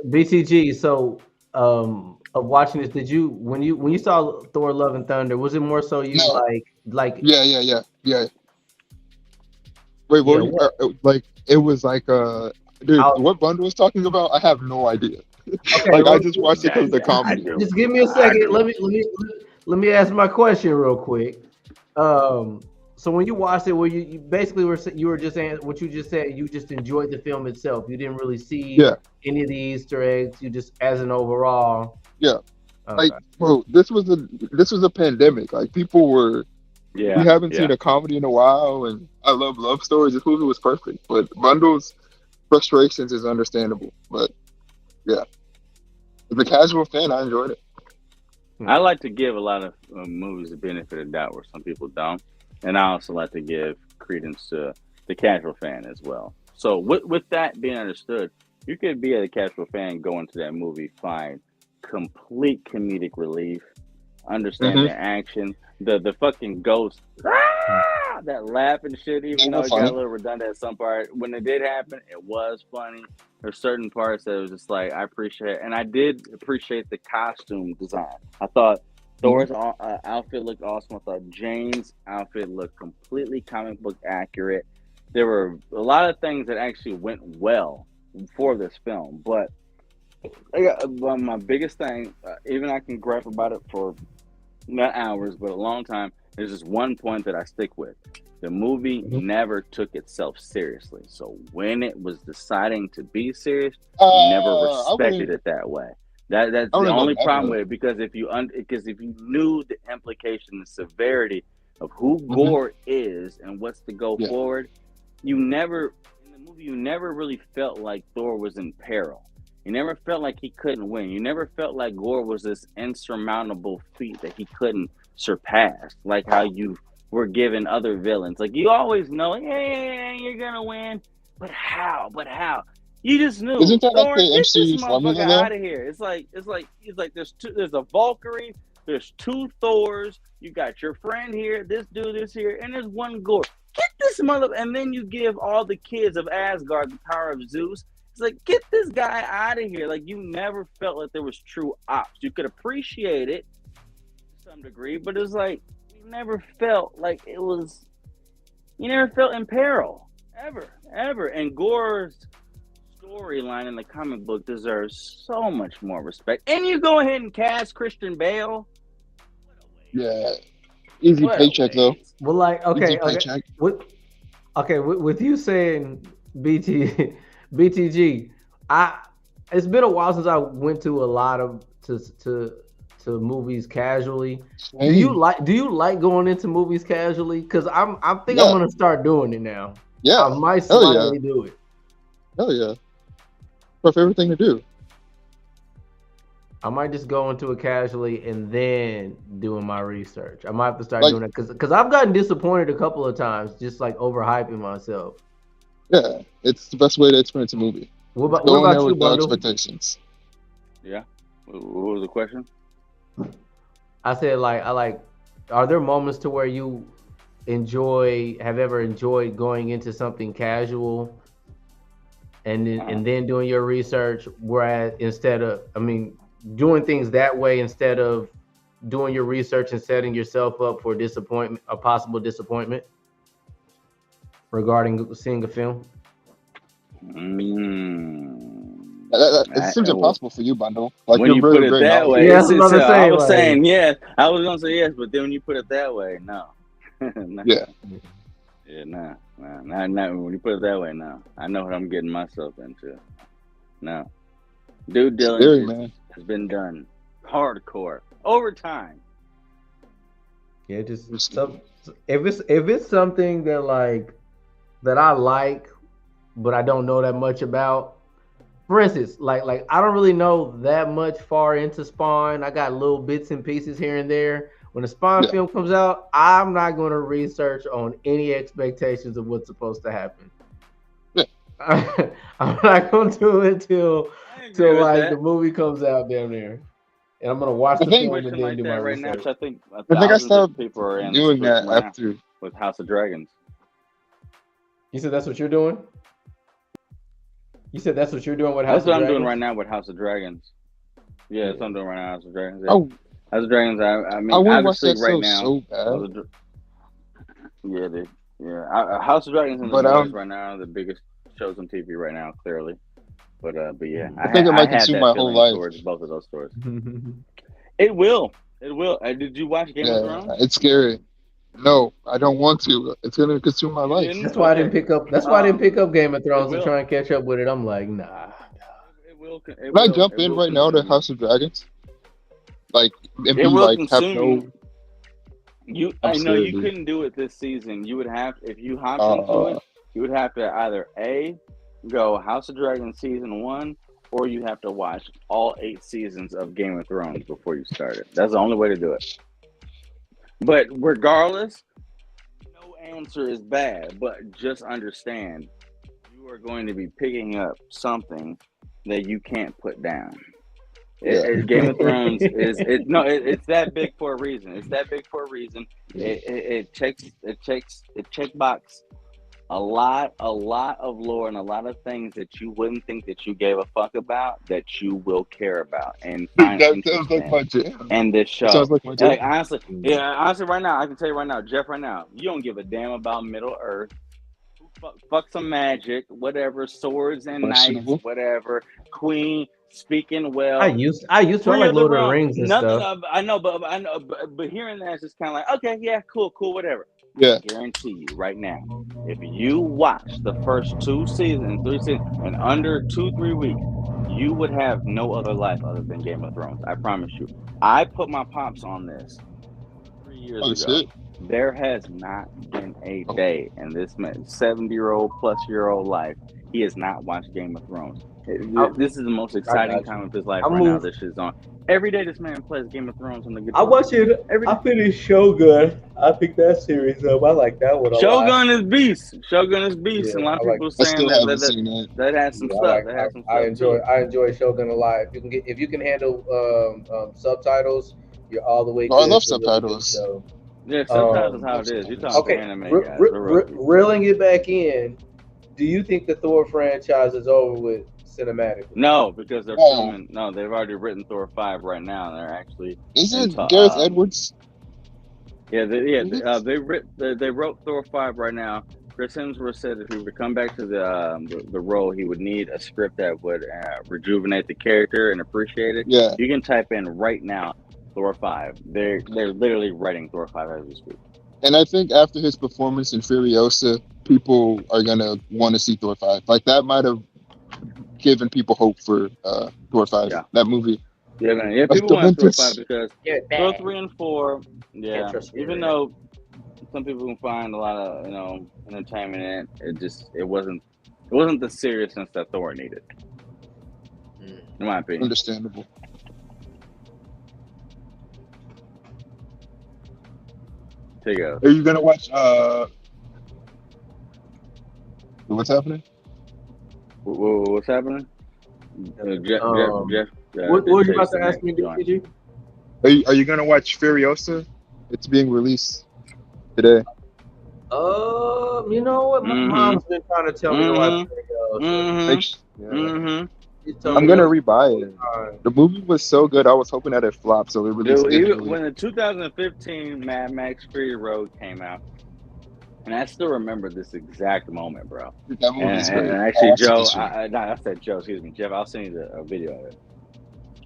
BTG, so of watching this, did you when you saw Thor: Love and Thunder, was it more so you like
Yeah. Wait, like it was like dude, what Bundle was talking about? I have no idea. Okay, like I just watched it because of the comedy.
Just give me a second. Let me ask my question real quick. So when you watched it, were you basically you were just saying what you just said? You just enjoyed the film itself. You didn't really see any of the Easter eggs. You just, as an overall.
Yeah. Okay. Like, bro, this was a pandemic. Like, people were. Yeah. We haven't seen a comedy in a while, and I love stories. This movie was perfect, but Bundle's frustrations is understandable. But yeah, as a casual fan, I enjoyed it.
I like to give a lot of movies the benefit of doubt where some people don't. And I also like to give credence to the casual fan as well. So with that being understood, you could be a casual fan, go into that movie, find complete comedic relief, understand the action, the fucking ghost, that laugh and shit, even though it got a little redundant at some part. When it did happen, it was funny. There's certain parts that was just like, I appreciate, and I did appreciate the costume design. I thought Thor's outfit looked awesome. I thought Jane's outfit looked completely comic book accurate. There were a lot of things that actually went well for this film. But my biggest thing, even I can gripe about it for not hours, but a long time, there's just one point that I stick with. The movie never took itself seriously. So when it was deciding to be serious, you never respected it that way. That's the only problem with it, because if you knew the implication, the severity of who Gore is and what's to go forward, you never really felt like Thor was in peril. You never felt like he couldn't win. You never felt like Gore was this insurmountable feat that he couldn't surpass, like how you were given other villains. Like, you always know, hey, you're gonna win, but how? You just knew.
Isn't that like the MCU formula
out of here? It's like there's a Valkyrie, there's 2 Thors, you got your friend here, this dude is here, and there's one Gore. Get this mother, and then you give all the kids of Asgard the power of Zeus. It's like, get this guy out of here. Like, you never felt like there was true ops. You could appreciate it to some degree, but it was like you never felt like it was. You never felt in peril ever. And Gore's storyline in the comic book deserves so much more respect. And you go ahead and cast Christian Bale.
Yeah, easy paycheck though.
Well, like, okay,
Easy paycheck.
With you saying BTG, it's been a while since I went to a lot of to movies casually. Do you like going into movies casually? Because I think I'm gonna start doing it now.
Yeah,
I might slightly do it.
Hell yeah, my favorite thing to do.
I might just go into it casually and then doing my research. I might have to start doing it because I've gotten disappointed a couple of times, just like overhyping myself.
Yeah, it's the best way to experience a movie.
What about you,
no
Bundle?
expectations.
Yeah. What was the question?
I said, are there moments to where you have ever enjoyed going into something casual and then doing your research, whereas doing things that way instead of doing your research and setting yourself up for a possible disappointment regarding seeing a film?
It seems impossible for you, Bundle. Like,
when you put it that way,
yeah,
I was saying yes. I was gonna say yes, but then when you put it that way, no. No.
Yeah.
Yeah, nah. When you put it that way, no. I know what I'm getting myself into. No. Due diligence has been done hardcore over time.
Yeah, just if it's something that I like, but I don't know that much about. For instance, like I don't really know that much far into Spawn. I got little bits and pieces here and there. When the Spawn film comes out, I'm not going to research on any expectations of what's supposed to happen. Yeah. I'm not going to do it till the movie comes out down there, and I'm going to watch the film and then do my research.
Now, I think
I stopped
people are in
doing that after
with House of Dragons.
You said that's what you're doing? You said that's what you're doing with
House of Dragons? That's what I'm doing right now with House of Dragons. Yeah, that's what I'm doing right now, House of Dragons. Yeah. Oh, House of Dragons, I mean, obviously right now. So bad. Yeah, dude. Yeah, House of Dragons and the Boys right now, the biggest shows on TV right now, clearly. But yeah,
I think it might consume my whole life
towards both of those stories. It will. Did you watch Game of Thrones?
It's scary. No, I don't want to. It's gonna consume my life.
That's why I didn't pick up. That's why I didn't pick up Game of Thrones to try and catch up with it. I'm like, nah.
It will. Can I jump in right now to House of Dragons? Like, if you have no.
I know you couldn't do it this season. You would have, if you hopped into it, you would have to either go House of Dragons season 1, or you have to watch all 8 seasons of Game of Thrones before you start it. That's the only way to do it. But regardless, no answer is bad. But just understand, you are going to be picking up something that you can't put down. Game of Thrones it's that big for a reason. It's that big for a reason. It check box a lot of lore and a lot of things that you wouldn't think that you gave a fuck about that you will care about and find interesting. And this show, honestly, right now I can tell you right now, Jeff, right now, you don't give a damn about Middle Earth. Fuck some magic, whatever, swords and knights, whatever, Queen. Speaking well,
I used to like Lord of the Rings and stuff.
I know, but hearing that is just kind of like, okay, yeah, cool, whatever.
Yeah.
I guarantee you right now, if you watch the first 2 seasons, 3 seasons, in under 2-3 weeks, you would have no other life other than Game of Thrones. I promise you. I put my pops on this 3 years ago.
Shit.
There has not been a day in this 70-year-old plus year old life he has not watched Game of Thrones. This is the most exciting time of his life right now. This shit's on. Every day this man plays Game of Thrones on the guitar.
I watch it. I finished Shogun. I picked that series up. I like that one a lot.
Shogun is beast. Yeah, and a lot of people saying that has some stuff.
I enjoy Shogun a lot. If you can handle subtitles, you're all the way.
I love subtitles.
Yeah, subtitles is how it is. You're talking anime guys.
Reeling it back in. Do you think the Thor franchise is over with cinematically.
No, because they're filming. No, they've already written Thor 5 right now. They're actually.
Is it Gareth Edwards?
Yeah, they wrote Thor 5 right now. Chris Hemsworth said if he would come back to the role, he would need a script that would rejuvenate the character and appreciate it.
Yeah.
You can type in right now Thor 5. They're literally writing Thor 5 as we speak.
And I think after his performance in Furiosa, people are gonna want to see Thor 5. Like that might have given people hope for Thor 5.
Yeah.
That movie.
Yeah, man. Yeah, people want Thor 5 because Thor 3 and 4. Yeah, even though some people can find a lot of entertainment in it, it wasn't the seriousness that Thor needed. In my opinion.
Understandable.
Take it.
Are you gonna watch? What's happening?
What's happening? Jeff.
What were you about to ask me, DG?
Are you gonna watch Furiosa? It's being released today.
You know what? My mom's been trying to tell me to watch Furiosa.
I'm gonna rebuy it. The movie was so good. I was hoping that it flopped, so they released it.
When the 2015 Mad Max Fury Road came out, and I still remember this exact moment, bro.
That movie's great.
And actually, Joe, I said Joe, excuse me, Jeff. I'll send you a video of it.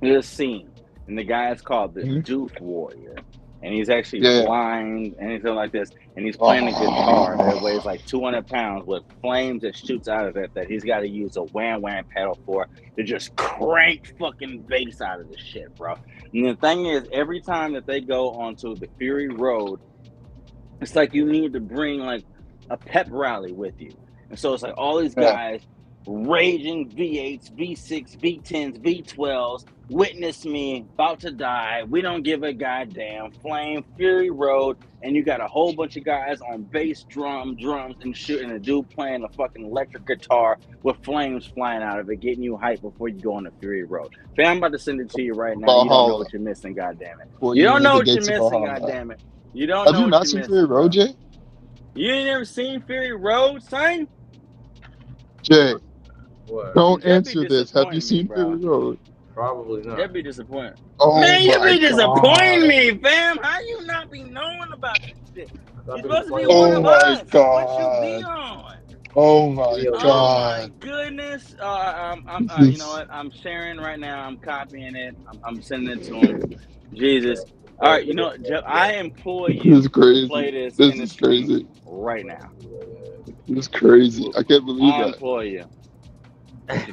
There's a scene, and the guy is called the Doof Warrior. And he's actually blind and anything like this. And he's playing a guitar that weighs like 200 pounds with flames that shoots out of it that he's got to use a wham-wham pedal for to just crank fucking bass out of the shit, bro. And the thing is, every time that they go onto the Fury Road, it's like you need to bring like a pep rally with you. And so it's like all these guys raging V8s, V6, V10s, V12s, witness me, about to die, we don't give a goddamn, flame, Fury Road, and you got a whole bunch of guys on bass, drums, and shooting a dude playing a fucking electric guitar with flames flying out of it, getting you hyped before you go on the Fury Road. Fam, I'm about to send it to you right now. You don't know what you're missing, goddammit. You don't know what you're missing, goddammit. You don't know what you're missing. Have you not seen Fury Road, Jay? You ain't never seen Fury Road, son?
Jay, don't answer this. Have you seen Fury Road?
Probably not.
That'd be disappointing.
Oh,
man, you be disappointing me, fam. How you not be knowing about this shit? You're supposed to be one of us. What you be on?
Oh my god.
Oh my goodness. You know what? I'm sharing right now. I'm copying it. I'm sending it to him. Jesus. All right, you know what, Jeff, I implore you to play this. This is crazy. Right now.
This is crazy. I can't believe that.
I implore you. What's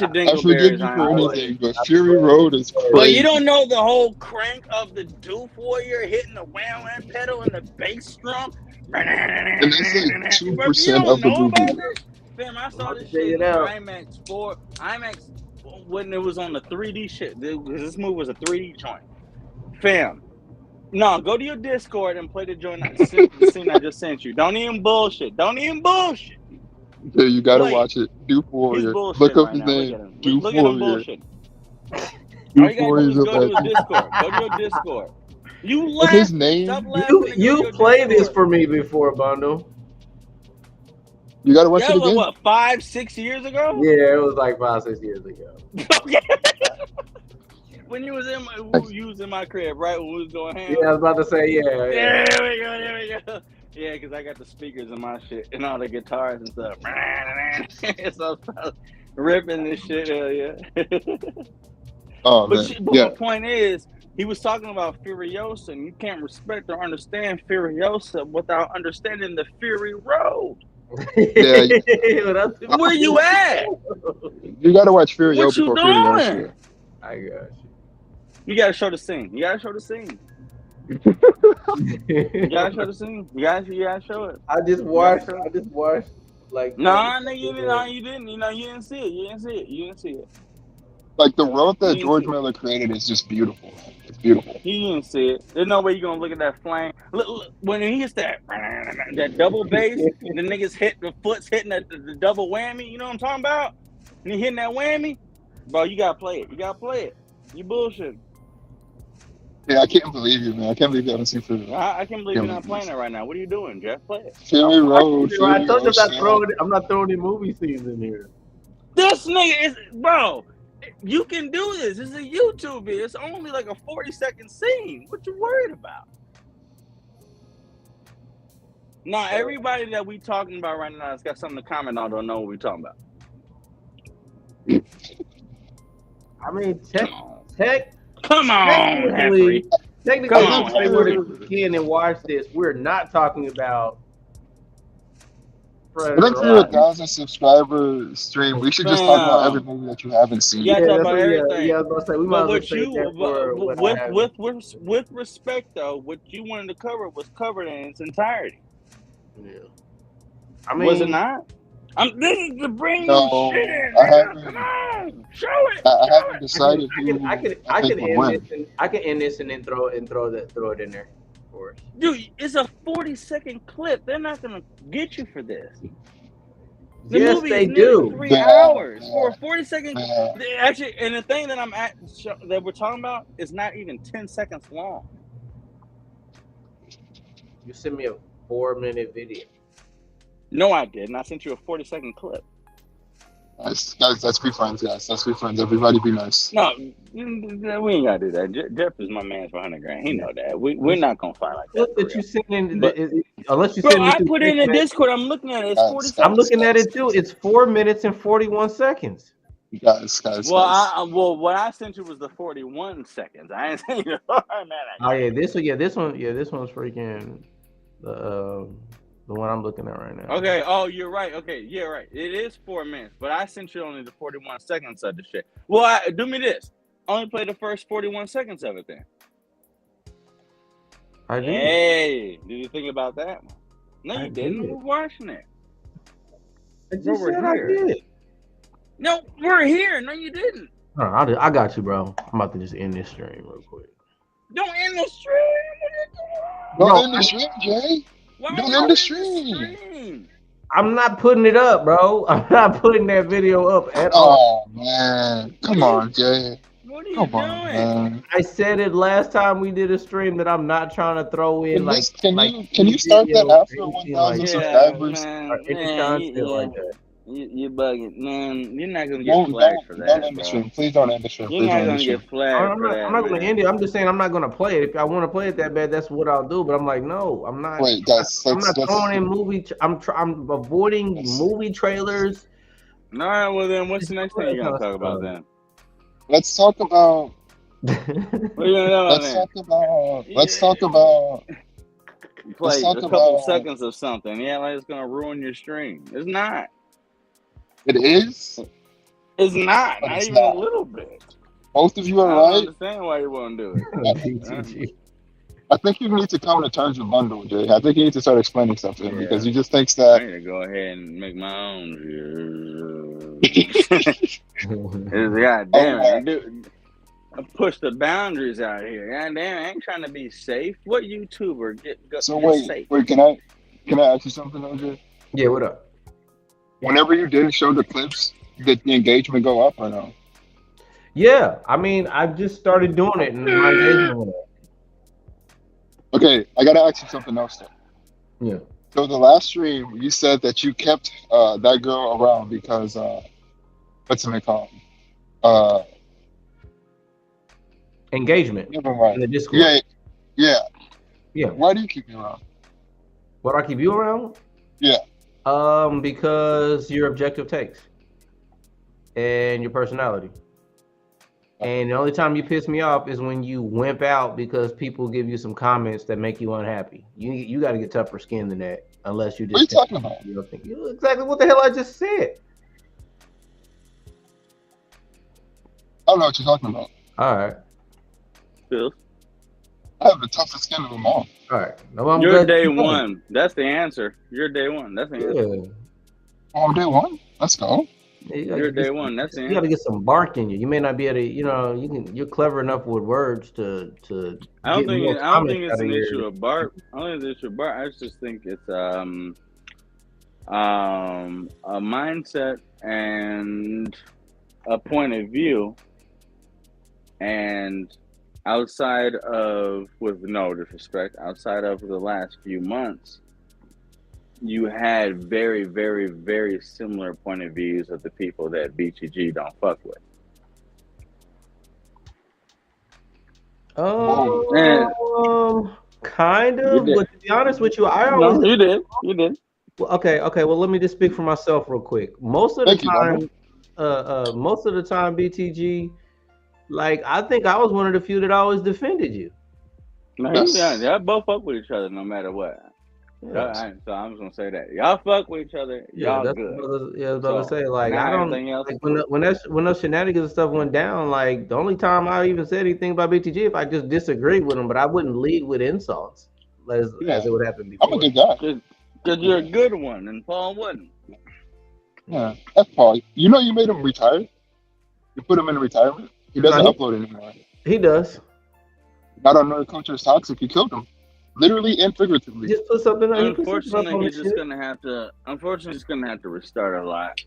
your dingleberries?
I forgive you for anything, but Fury Road is crazy.
But you don't know the whole crank of the Doof Warrior hitting the wham-wham pedal and the bass drum?
And that's like 2% of the movie.
Fam, I saw this shit in IMAX 4. IMAX, when it was on the 3D shit. This movie was a 3D joint. Fam, no, go to your Discord and play the joint. The scene I just sent you. Don't even bullshit.
Yeah, you gotta watch it. Doof Warrior. Look up his name. Doof
Look at him bullshit. All you gotta do is go to his Discord. Go to your Discord. You laugh.
His name?
You played this for me before, Bundle.
You gotta watch it again?
What, 5-6 years ago?
Yeah, it was like 5-6 years ago.
Okay. When you was in my crib, right? When we was going ham.
Yeah, I was about to say, yeah.
There we go. Yeah, because I got the speakers and my shit and all the guitars and stuff. So I was ripping this shit, hell yeah.
Oh,
but the point is, he was talking about Furiosa, and you can't respect or understand Furiosa without understanding the Fury Road.
Yeah.
Where you at?
You gotta watch Furiosa before Furiosa.
I got you.
You gotta show the scene. You gotta show the scene. You gotta show it.
I just watched. Like
you didn't. You didn't see it.
Like the world that George Miller created is just beautiful. It's beautiful.
He didn't see it. There's no way you're gonna look at that flame. Look, when he hits that double bass, the niggas hit the foot's hitting the double whammy. You know what I'm talking about? And he hitting that whammy, bro. You gotta play it. You bullshit.
Yeah, I can't believe you, man. I can't believe you haven't seen Fury Road.
I can't believe you're not playing it right now. What are you doing, Jeff? Play it.
Fury Road.
I told you I'm not throwing any movie scenes in here.
This nigga is, bro. You can do this. It's a YouTube video. It's only like a 40-second scene. What you worried about? Now, everybody that we talking about right now that's got something to comment on don't know what we talking about.
I mean,
Come on,
technically,
Come on,
if we were to begin and watch this, we're not talking about
I think for your 1,000 subscriber stream, we should just talk about every movie that you haven't seen.
Yeah, talk about everything.
Yeah, I was about to say, we might as well say that for
with respect though, what you wanted to cover was covered in its entirety.
Yeah. I mean,
was it not? This is to bring
No,
shit in.
I haven't.
Come on, show it.
I haven't decided
I can end this and then throw it in there for us.
Dude, it's a 40-second clip. They're not gonna get you for this. The
Yes,
movie
they
is nearly
do.
3 hours for a 40-second.
Yeah.
Actually, and the thing that that we're talking about is not even 10 seconds long.
You sent me a 4-minute video.
No, I didn't. I sent you a 40-second clip.
Guys, let's be friends, guys. Let's be friends. Everybody be nice.
No, we ain't gotta do that. Jeff is my man for $100,000. He know that. We're not gonna fight like that.
That you send in, unless you
bro,
send me
I put it in the Discord. I'm looking at it. It's 40 seconds.
I'm looking at it too. It's 4 minutes and 41 seconds.
Guys.
Well, what I sent you was the 41 seconds. I ain't saying you.
This one's freaking the one I'm looking at right now.
Okay. Oh, you're right. Okay. Yeah, right. It is 4 minutes, but I sent you only the 41 seconds of the shit. Well, do me this. Only play the first 41 seconds of it then.
I did.
Hey, did you think about that? No, you didn't.
Did.
We're watching it.
I just said I did.
No, we're here. No, you didn't.
I got you, bro. I'm about to just end this stream real quick.
Don't end the stream.
Don't end the stream, Jay. Don't end the stream.
I'm not putting it up, bro. I'm not putting that video up at all.
Oh man, come on, Jay.
What are you doing?
Man.
I said it last time we did a stream that I'm not trying to throw in
Can you start that after 1,000 subscribers?
You're bugging, man. You're not gonna get flagged for that.
Don't end the stream. Please don't end the stream.
You're not gonna get flagged for that.
I'm not gonna end it. I'm just saying I'm not gonna play it. If I want to play it that bad, that's what I'll do. But I'm like, no, I'm not.
Wait, guys,
I'm not throwing in movie. I'm avoiding movie trailers.
All right, well then, what's the next thing you're gonna talk about then?
Let's talk about.
What are you gonna
Let's talk about.
Play a couple seconds of something. Yeah, like it's gonna ruin your stream. It's not.
It is?
It's not. Not even a little bit.
Both of you are
I
right.
don't understand why you won't do it.
I think you need to come to terms with Bundle, Jay. I think you need to start explaining stuff to him because he just thinks that.
I need to go ahead and make my own. God damn it. Dude, push the boundaries out here. God damn it. I ain't trying to be safe. What YouTuber get safe?
Wait, can I ask you something, OJ?
Yeah, what up?
Whenever you did show the clips, did the engagement go up or no?
Yeah, I mean, I just started doing it, and my engagement went up.
Okay, I gotta ask you something else though.
Yeah.
So the last stream, you said that you kept that girl around because what's it called?
Engagement.
Never mind.
In the Discord.
Yeah.
Yeah.
Why do you keep me around?
Why do I keep you around?
Yeah.
Because your objective takes and your personality. And the only time you piss me off is when you wimp out because people give you some comments that make you unhappy. You got to get tougher skin than that, unless you just.
What are you talking about?
You don't think exactly what the hell I just said.
I don't know what you're talking about.
All right.
Phil?
I have the toughest skin of them all.
All right. No,
You're day one. That's the answer. You're day one. That's the answer.
Yeah.
Oh, day one? Let's go.
Yeah,
You're day one. That's the answer.
You got to get some bark in you. You may not be able to, you're clever enough with words to.
I don't think it's an issue of bark. I don't think it's an issue of bark. I just think it's a mindset and a point of view, and outside of, with no disrespect, outside of the last few months, you had very, very, very similar point of views of the people that BTG don't fuck with. And
Kind
you
of,
did.
but to be honest with you, I always
No, you did. You did.
well, okay. Well, let me just speak for myself real quick. Most of the
Thank you, Bundle.
time, BTG, like I think I was one of the few that always defended you.
No,
Yes.
y'all both fuck with each other no matter what.
Yeah,
So I'm just gonna say that y'all fuck with each other.
yeah,
Y'all
that's
good.
what I was about to
So
say. Like I
now
don't
everything else
like
is cool.
when those shenanigans and stuff went down. Like the only time I even said anything about BTG if I just disagreed with him, but I wouldn't lead with insults as
Yeah.
it would happen
I'm a
before.
good guy.
Cause you're a
Yeah.
good one, and Paul wasn't.
Yeah. That's Paul. You know, you made him retire. You put him in retirement. He
No,
doesn't upload anymore.
he does.
Not on another culture is toxic. You killed him, literally and figuratively.
Just put something up. He put something up
Unfortunately,
on the
he's just
shit.
gonna have to. Unfortunately, he's gonna have to restart a lot.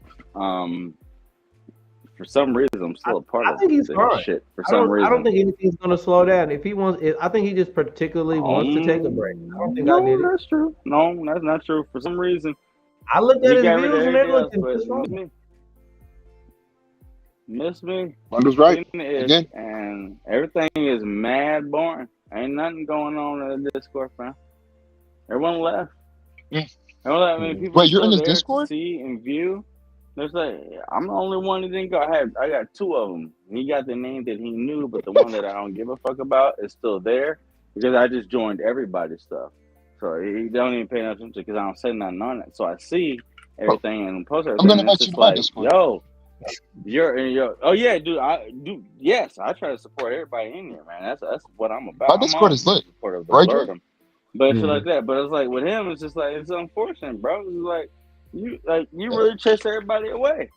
For some reason, I'm still a part
I
of
think he's
this
fine.
shit. For
I
some
don't
reason.
think anything's gonna slow down. If he wants, I think he just particularly wants to take a break. I don't think I
No,
did it.
that's true. No, that's not true. For some reason,
I looked at
he
his
got rid of
views and they
everybody else,
looked
but
just fine.
miss me,
Bundle's right.
seen it,
Again.
and everything is mad boring. Ain't nothing going on in the Discord, fam. Everyone left.
Yeah.
I mean, people are
Wait, you're in
still
this
there to
Discord?
see and view. There's like, I'm the only one that didn't go. I got two of them. He got the name that he knew, but the one that I don't give a fuck about is still there because I just joined everybody's stuff. So he don't even pay attention because I don't say nothing on it. So I see
Oh,
everything and post
I'm
everything,
gonna
and it's
invite you
just
to my
like,
Discord.
yo, you're. Oh yeah, dude. I do. Yes, I try to support everybody in here, man. That's what I'm about.
My
I'm
Discord
always
is lit,
supportive of
right, Dre?
blerdom, but shit like that. But it's like with him, it's just like it's unfortunate, bro. It's like you
Yeah.
really chase everybody away.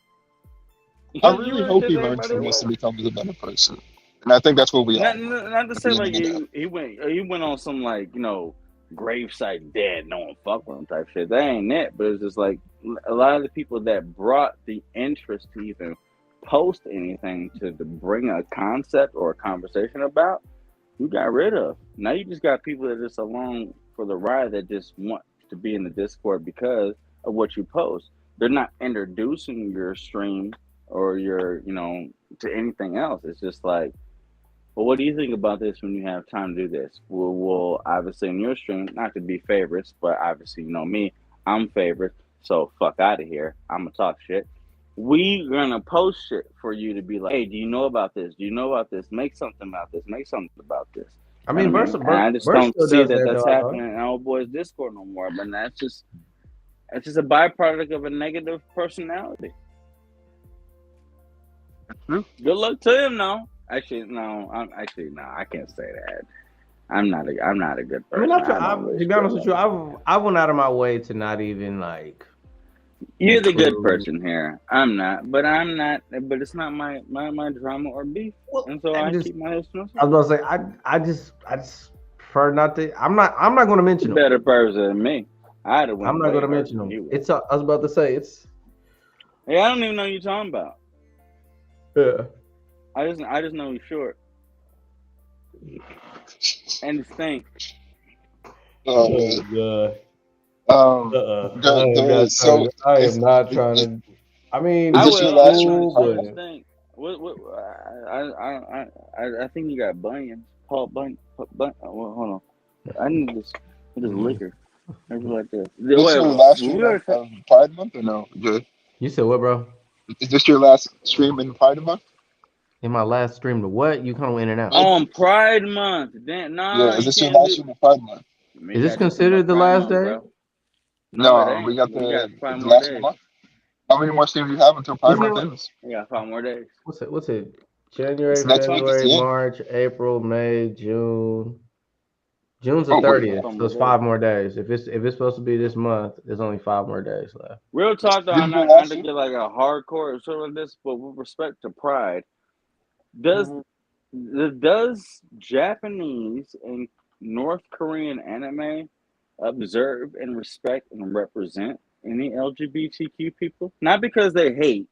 I
You
really
really
hope
chase
he learns
everybody
from this
away.
and becomes a better person. And I think that's what we all want
Not to
at
say
the end of
like
the day.
he went on some like gravesite dead, no one fuck with him type shit. That ain't it. But it's just like a lot of the people that brought the interest to even post anything to bring a concept or a conversation about, you got rid of. Now you just got people that are just along for the ride that just want to be in the Discord because of what you post. They're not introducing your stream or your, to anything else. It's just like, well, what do you think about this when you have time to do this? Well, obviously in your stream, not to be favorites, but obviously you know me, I'm favorite, so fuck out of here. I'm gonna talk shit. We gonna post shit for you to be like, hey, do you know about this? Do you know about this? Make something about this. Make something about this.
I
You know
mean,
what I mean? And I just
Burst
don't
still
see
does
that
that
that's
though. I thought.
happening in old boys Discord no more. But that's just a byproduct of a negative personality.
True.
Good luck to him, though. Actually, no. I can't say that. I'm not a good
I mean,
person. I don't
to
wish
be
good
honest with you,
on
I went out of my way to not even like
you're the good
include.
person here. I'm not, but I'm not. But it's not my drama or beef,
Well,
and so I keep my history.
I was gonna say I just prefer not to. I'm not gonna mention them.
Better person than me. I'd have went
I'm not
way
gonna
harder
mention
than
them.
you would.
It's I was about to say it's.
Hey, I don't even know what you're talking about.
Yeah.
I just know he's short and stink.
Oh,
God.
So
I am not trying to. I mean,
is
I
this
will.
your
I
last
just know
stream
he's
in
short
Pride
and
Month?
stink. What? I think you got bunions. Paul Bunyan. Well, hold on. I need this liquor. Everything like this.
Is this your last stream of Pride Month or no? Jay?
You said what, bro?
Is this your last stream in Pride Month?
In my last stream, to what? You come in and out.
On Pride Month. Damn,
Yeah, is
you
this your
can't
last
do.
stream of Pride Month?
Is this considered the
Pride
last
Month,
day?
bro. No, it
No,
ain't.
we got
We got
the
5 more
last of the
days.
month. How many more streams do you have until Pride Month ends?
We got 5 more days.
What's it? January,
It's next week. It's
February,
the end.
March, April, May, June. June's the
Oh, wait.
30th, so it's 5 more days. If it's supposed to be this month, there's only 5 more days left.
Real talk though,
This
I'm
is your
not
last
to
stream?
get like a hardcore or something like this, but with respect to Pride, does Japanese and North Korean anime observe and respect and represent any LGBTQ people? Not because they hate,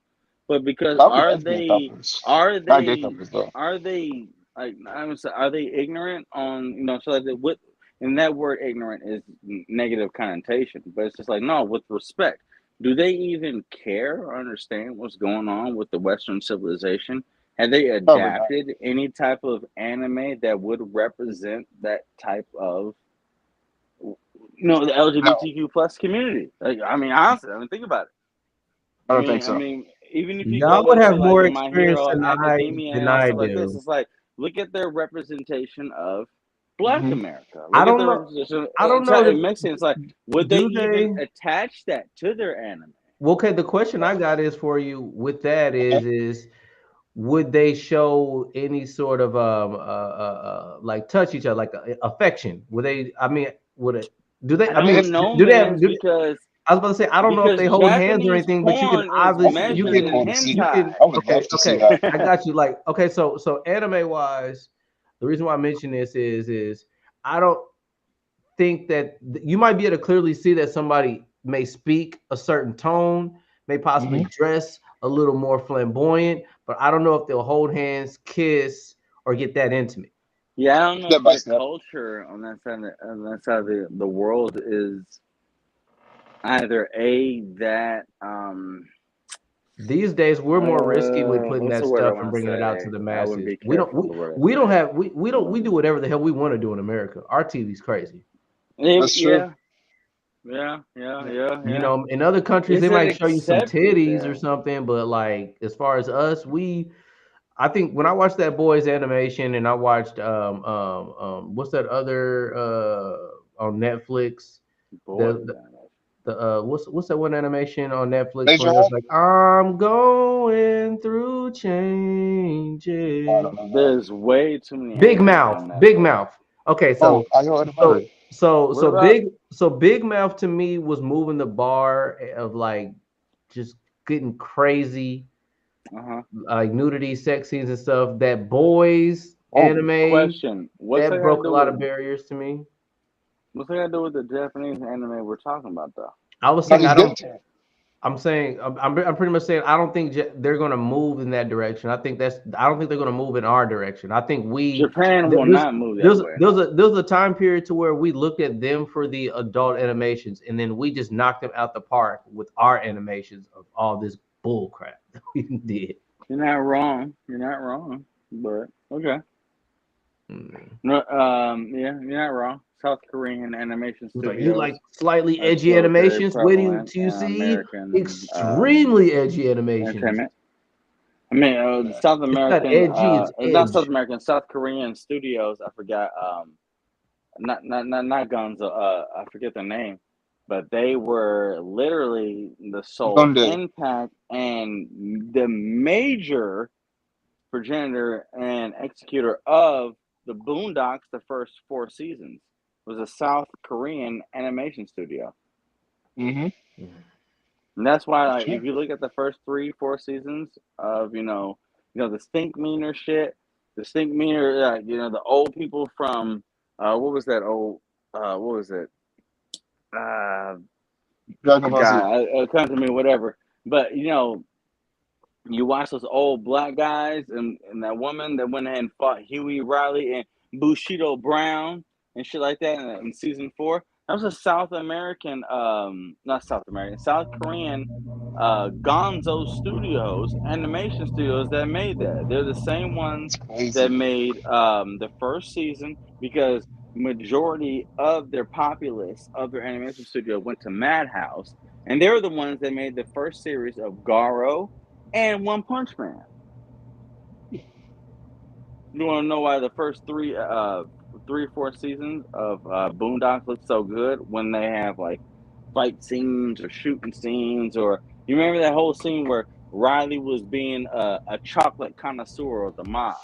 but because
Probably does gay couples. Not gay couples though.
are they like I would say are they ignorant on so like what and that word ignorant is negative connotation, but it's just like, no, with respect. Do they even care or understand what's going on with the Western civilization? Have they
Probably not.
adapted any type of anime that would represent that type of, the
No,
LGBTQ plus community? Like, I mean, honestly, think about it.
I don't think
I
so.
mean, even if you
Y'all
go
would
into
have
like
more
your My
experience
Hero Academia
than
and all
I
stuff like this,
do.
it's like, look at their representation of Black
Hmm.
America.
I
Look at
don't
their
know.
representation.
I don't know
It
that.
makes sense. Like, would they
Do
even
they?
attach that to their anime?
Well, okay, the question I got is for you with that
Okay.
is would they show any sort of like touch each other, like affection? Would they? I mean, would it? Do they?
I
I mean,
don't know,
do they have?
man,
I was about to say I don't know if they hold hands or
Japanese
anything, but you can
porn is
I
obviously
would
measured
really
in
want to see
you
that.
hentai.
can
I would
okay
love to see
okay
that.
I got you. Like okay, so anime wise, the reason why I mention this is I don't think that you might be able to clearly see that somebody may speak a certain tone, may possibly
Hmm.
dress a little more flamboyant, but I don't know if they'll hold hands, kiss, or get that intimate.
Yeah, I don't know
Step
if
by
the
step.
culture on that side of the world is either that
These days, we're more risky with putting
what's
that
the word I
stuff and
want to
bringing it out to
say?
the
I would
masses.
be
We don't
careful
we,
the word I
we don't
say.
have we do whatever the hell we want to do in America. Our TV's crazy.
That's true.
Yeah,
You
yeah.
know, in other countries they
Is it
might show you some
accepted
titties or
though?
something, but like as far as us, I think when I watched that boys animation and I watched what's that other on Netflix
Boy,
the what's that one animation on Netflix where it's
Laserhead?
like I'm going through
I don't
changes.
know that.
there's way too many animes on
Big
Netflix.
Mouth. Okay,
Oh,
so
I heard about
so
it.
What about?
Big Mouth to me was moving the bar of like just getting crazy
Uh-huh.
like nudity, sex scenes and stuff. That boys
Oh,
anime
Question. What's that
that
got to
broke a
do
lot
with?
of barriers to me.
What's that got to do with the Japanese anime we're talking about though?
I was
no,
saying
he's
I don't.
getting to it.
I'm saying I'm pretty much saying I don't think they're going to move in that direction. I don't think they're going to move in our direction. I think
Japan will
there's
not move that way.
there's a time period to where we looked at them for the adult animations and then we just knocked them out the park with our animations of all this bull crap that we did.
You're not wrong. You're not wrong. But okay.
Mm.
No, yeah, you're not wrong. South Korean animation
It was like you
studios
like slightly
are
edgy
still very
animations. Where
prevalent
do you
in
see
American
extremely edgy animations?
entertainment. I mean, South
It's not
American,
edgy, it's
not South
edge.
American, South Korean studios. I forgot, not Guns. I forget the name, but they were literally the sole
Sunday.
impact and the major progenitor and executor of the Boondocks. The first 4 seasons was a South Korean animation studio.
Hmm.
And that's why,
That's
like,
true.
if you look at the first 3, 4 seasons of, the stink meaner shit, the stink meaner, the old people from, what was that old, what was it?
Dragon Ball Z.
God, it comes to me, whatever. But you watch those old black guys and that woman that went ahead and fought Huey Riley and Bushido Brown and shit like that in season 4. That was a South American, not South American, South Korean Gonzo Studios, animation studios that made that. They're the same ones
It's
that
crazy.
made the first season because majority of their populace of their animation studio went to Madhouse, and they were the ones that made the first series of Garo and One Punch Man. You want to know why the first 3 or 4 seasons of Boondocks look so good when they have like fight scenes or shooting scenes, or you remember that whole scene where Riley was being a chocolate connoisseur of the mob,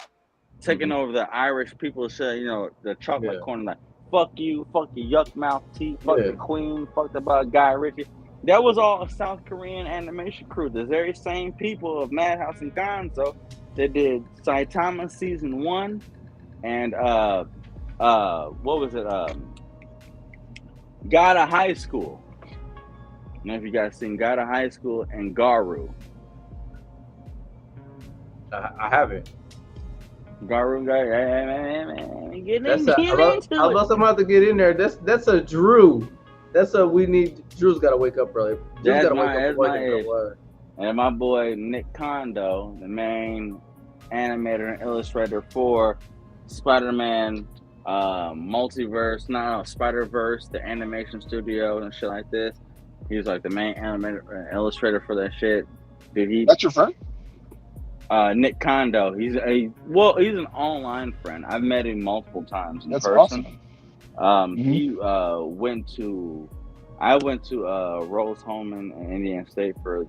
taking
Mhm.
over the Irish people, say, the chocolate
Yeah,
corner, like, fuck you, fuck your yuck mouth teeth, fuck
yeah.
the queen, fuck the Guy Ritchie. That was all a South Korean animation crew. The very same people of Madhouse and Gonzo that did Saitama season 1 and what was it? God of High School. I don't know if you guys seen God of High School and Garu.
I haven't.
Garu guy, get
That's
into
I was about to get in there. That's a Drew. That's a we need. Drew's got to wake up early. Drew's got to wake up.
And my boy Nick Kondo, the main animator and illustrator for Spider-Man Spider-Verse, the animation studio and shit like this. He's like the main animator and illustrator for that shit.
That's your friend?
Nick Kondo. He's an online friend. I've met him multiple times in person.
Awesome.
I went to Rose Home in Indiana State for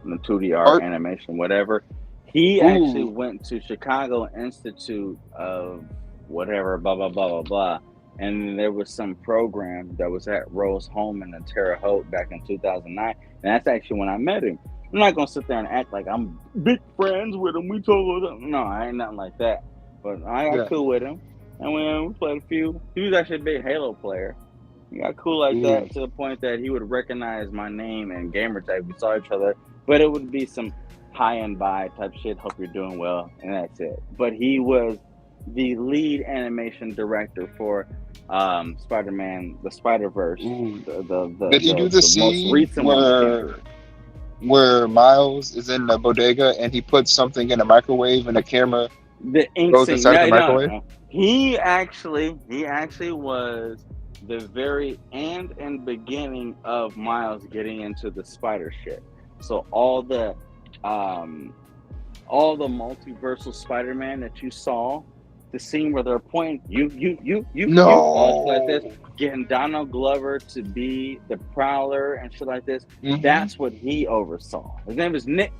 the 2D art animation, whatever. He actually went to Chicago Institute of whatever, blah blah blah blah blah, and there was some program that was at Rose Holman in Terre Haute back in 2009, and that's actually when I met him. I'm not gonna sit there and act like I'm big friends with him. We I ain't nothing like that, but I got cool with him, and we played a few. He was actually a big Halo player. We got cool like that to the point that he would recognize my name and gamer tag. We saw each other, but it would be some high and by type shit. Hope you're doing well, and that's it. But he was the lead animation director for Spider-Man: The Spider-Verse.
Did he do the scene
most recent
where Miles is in the bodega and he puts something in a microwave and the camera goes inside the microwave? No.
He actually was the very end and beginning of Miles getting into the spider shit. So all the multiversal Spider-Man that you saw, the scene where they're pointing you like this, getting Donald Glover to be the Prowler and shit like this. That's what he oversaw. His name is Nick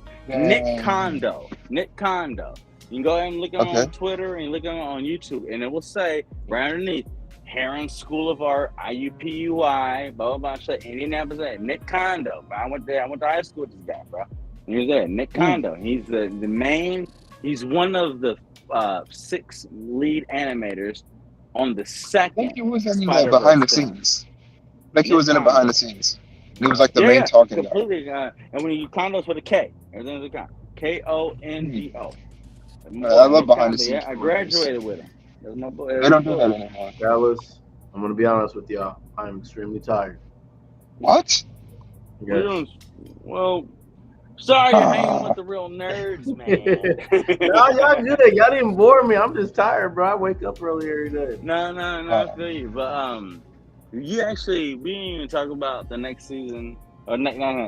Kondo. Nick Kondo. You can go ahead and look him on Twitter and look him on YouTube, and it will say right underneath, Heron School of Art, IUPUI, blah blah blah, Indianapolis. Nick Kondo. I went there. I went to high school with this guy, bro. He was there. Nick Kondo. He's the main. He's one of the 6 lead animators on the second.
I think he was in the behind the scenes. He was in the behind the scenes. He was like the main talking
completely, guy. And when you Kondo's with a K, everything's a K. Kondo.
I love behind the scenes.
Yeah, I graduated with him. My boy.
They don't do that anymore.
Fellas, I'm gonna be honest with y'all. I'm extremely tired.
What?
Yes.
Well, sorry you're hanging with the real nerds, man.
No, y'all good. Y'all didn't bore me. I'm just tired, bro. I wake up early every day.
No, I feel you. But we didn't even talk about the next season. Or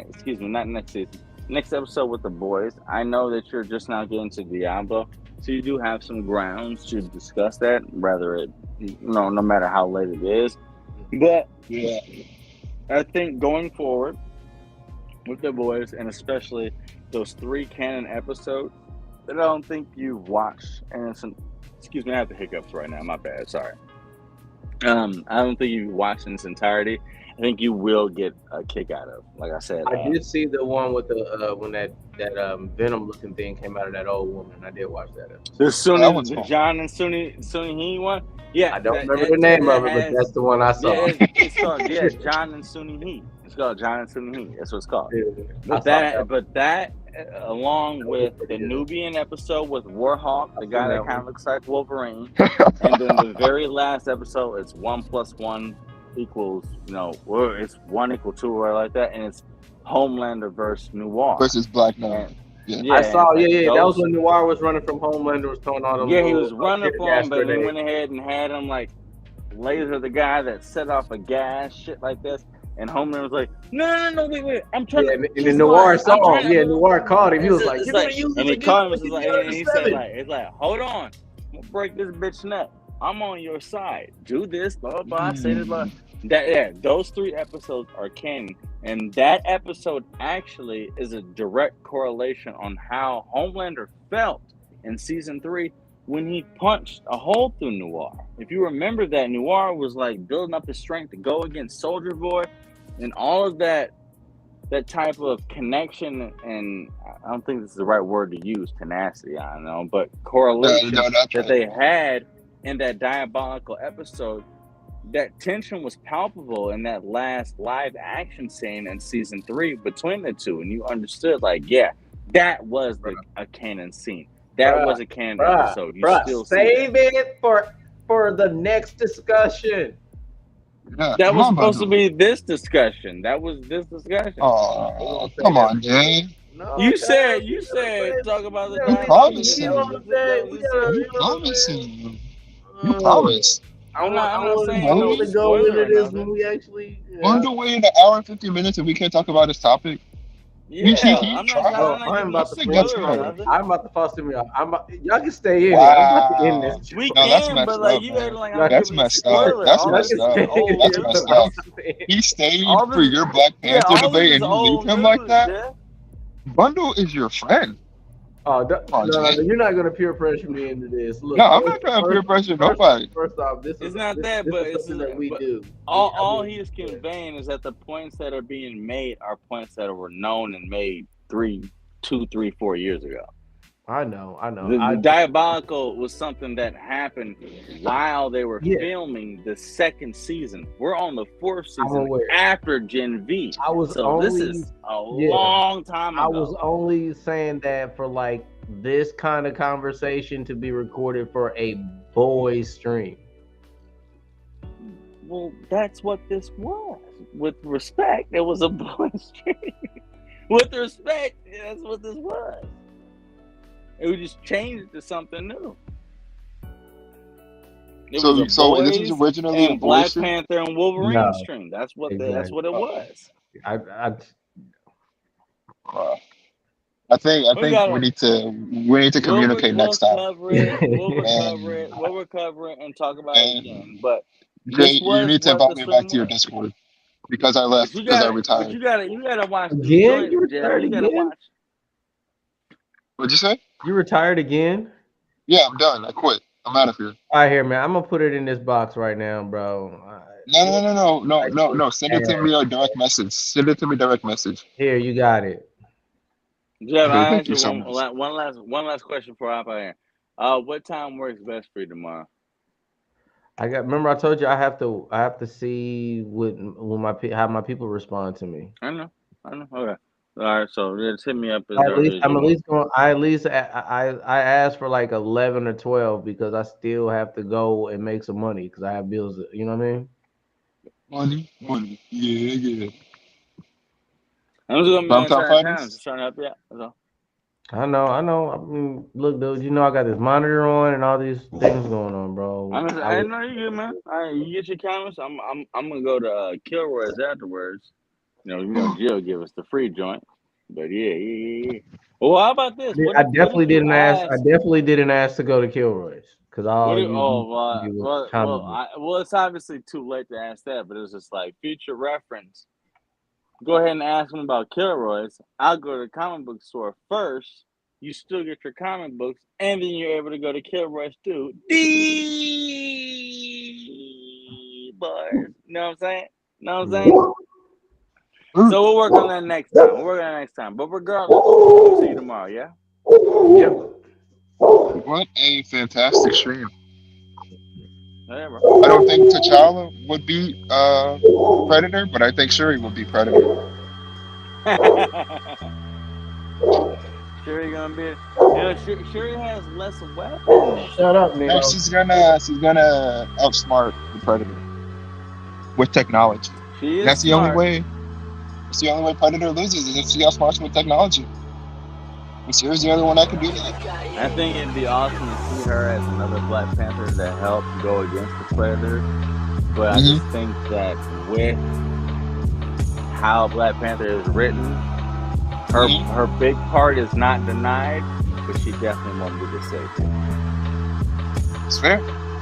excuse me, not next season. Next episode with the boys. I know that you're just now getting to Diablo, so you do have some grounds to discuss that, no matter how late it is. But I think going forward with the boys, and especially those 3 canon episodes that I don't think you've watched, and excuse me, I have the hiccups right now. My bad. Sorry. I don't think you've watched in its entirety. I think you will get a kick out of. Like I said,
I did see the one with the when that Venom looking thing came out of that old woman. I did watch that episode.
The John and Suni He one. Yeah,
I don't remember the name of it, but that's the one I saw.
Yeah, it's called John and Suni He. It's called John and Suni He. That's what it's called. Yeah, but that along with the Nubian episode with Warhawk, the guy that kind of looks like Wolverine, and then the very last episode is 1 + 1 equals, it's 1 = 2 or like that, and it's Homelander versus Noir
versus Black Man.
I saw. That was when Noir was running from Homelander, was throwing all them.
Yeah, he was running from him, but he went ahead and had him like laser the guy that set off a gas, shit like this. And Homelander was like, no, wait, I'm trying to.
And then Noir saw him. Yeah, Noir caught him. He was like,
and he caught him. And he said, it's like, hold on, I'm gonna break this bitch neck. I'm on your side. Do this, blah blah blah. Say this, blah. Those 3 episodes are canon, and that episode actually is a direct correlation on how Homelander felt in season 3 when he punched a hole through Noir. If you remember that, Noir was like building up his strength to go against Soldier Boy, and all of that type of connection, and I don't think this is the right word to use, tenacity, I don't know, but correlation that they had in that diabolical episode. That tension was palpable in that last live action scene in season 3 between the two, and you understood, like, that was a canon scene. That was a canned episode. You still
save it for the next discussion.
Yeah,
that was
come on,
supposed to
Bundle.
be this discussion. That was this discussion.
Oh, come on, Jay.
No,
You
guys,
said
we gotta
talk about the
You
save it.
diabolical.
promised
You
That
know
was
what
me.
I'm
just
saying? We gotta,
You
you know what I'm
promised
saying?
me. You promised.
I'm not
I
saying no
want to go
spoiler
into
or
this when
nothing.
we actually.
Wonder way in an hour and 50 minutes and we can't talk about this topic.
Yeah,
He
I'm
tried.
not
I'm
giving no
about
I
to
think that's
spoiler or
fair.
nothing.
I'm about to fuss me off. Y'all can stay in here. I'm about to end
Wow.
this.
We
No, that's
can, but
messed
like
up,
you
man.
acting like
Y'all
I'm
That's
giving a
messed up.
spoiler.
That's
All
y'all
this
can
messed
is
stay
up.
in
old
That's
here.
news.
messed
I'm
up.
about to end.
He stayed
All
for
this,
your Black
yeah,
Panther
all this
debate
is
and you leave
old
him like
news,
that?
Jeff.
Bundle is your friend.
Oh,
Come on,
no,
Jay.
you're not gonna peer pressure me into this. Look,
No, I'm not trying to peer pressure nobody.
first off, this
It's
is
not that,
this
but
is something that we
but
do.
all he is conveying is that the points that are being made are points that were known and made 2, 3, 4 years ago.
I know.
The diabolical was something that happened while they were
Yeah.
filming the second season. We're on the 4th
I'm
season
aware.
after Gen V.
I was
So
only,
this is a long time ago.
I was only saying that for like this kind of conversation to be recorded for a boys stream.
Well, that's what this was. With respect, it was a boys' stream. With respect, that's what this was. It would just change it to something new. It was a
So this
boys
was originally a
and
boys
Black
stream?
Panther and Wolverine
No,
stream. That's what it
Oh.
was.
I think we need to communicate next time.
Cover it. We'll recover it and talk about it again. But
Jay,
this
you
was
need to
what the
invite me back
stream
to your
was.
Discord because I
But
left
you
because I
got
retired.
you gotta watch these
Again? You
joints, Jeff.
retired
You gotta
again?
watch.
What'd you say?
You retired again?
Yeah, I'm done. I quit. I'm out of here.
All right, here, man. I'm gonna put it in this box right now, bro.
No. Send it to me or direct message. Send it to me direct message.
Here, you got it.
Jeff,
Okay,
I
thank
ask
you
you
so
one
much.
last question before I hop out here. What time works best for you tomorrow?
Remember I told you I have to see how my people respond to me.
I know. Okay. All right. So just hit me up as early as
I'm
you
at
want.
least going. I asked for like 11 or 12 because I still have to go and make some money because I have bills. You know what I mean?
Money. Yeah.
I'm just gonna be on
Primetime
certain times,
Fighters?
just trying to help you out. That's all.
I know. I mean, look, dude. You know I got this monitor on and all these things going on, bro.
I know you good, man. All right, you get your comments. I'm gonna go to Kilroy's afterwards. You know, Jill give us the free joint. But yeah. Well, how about this?
I definitely didn't ask to go to Kilroy's because
it's obviously too late to ask that, but it was just like future reference. Go ahead and ask them about Kilroy's. I'll go to the comic book store first. You still get your comic books, and then you're able to go to Kilroy's too. Bars. You know what I'm saying? So we'll work on that next time. But regardless, we'll see you tomorrow, yeah?
Yep.
What a fantastic stream.
Yeah, bro.
I don't think T'Challa would be Predator, but I think Shuri would be Predator.
Shuri gonna be. Shuri has less weapons.
Shut up, nigga.
No, she's gonna outsmart the Predator with technology. That's the only way. That's the only way Predator loses is if she outsmarts with technology. And Shuri's the only one that can do that.
I think it'd be awesome to see her as another Black Panther that helps go against the Predator. But I just think that with how Black Panther is written, her big part is not denied, but she definitely won't be the savior.
It's fair.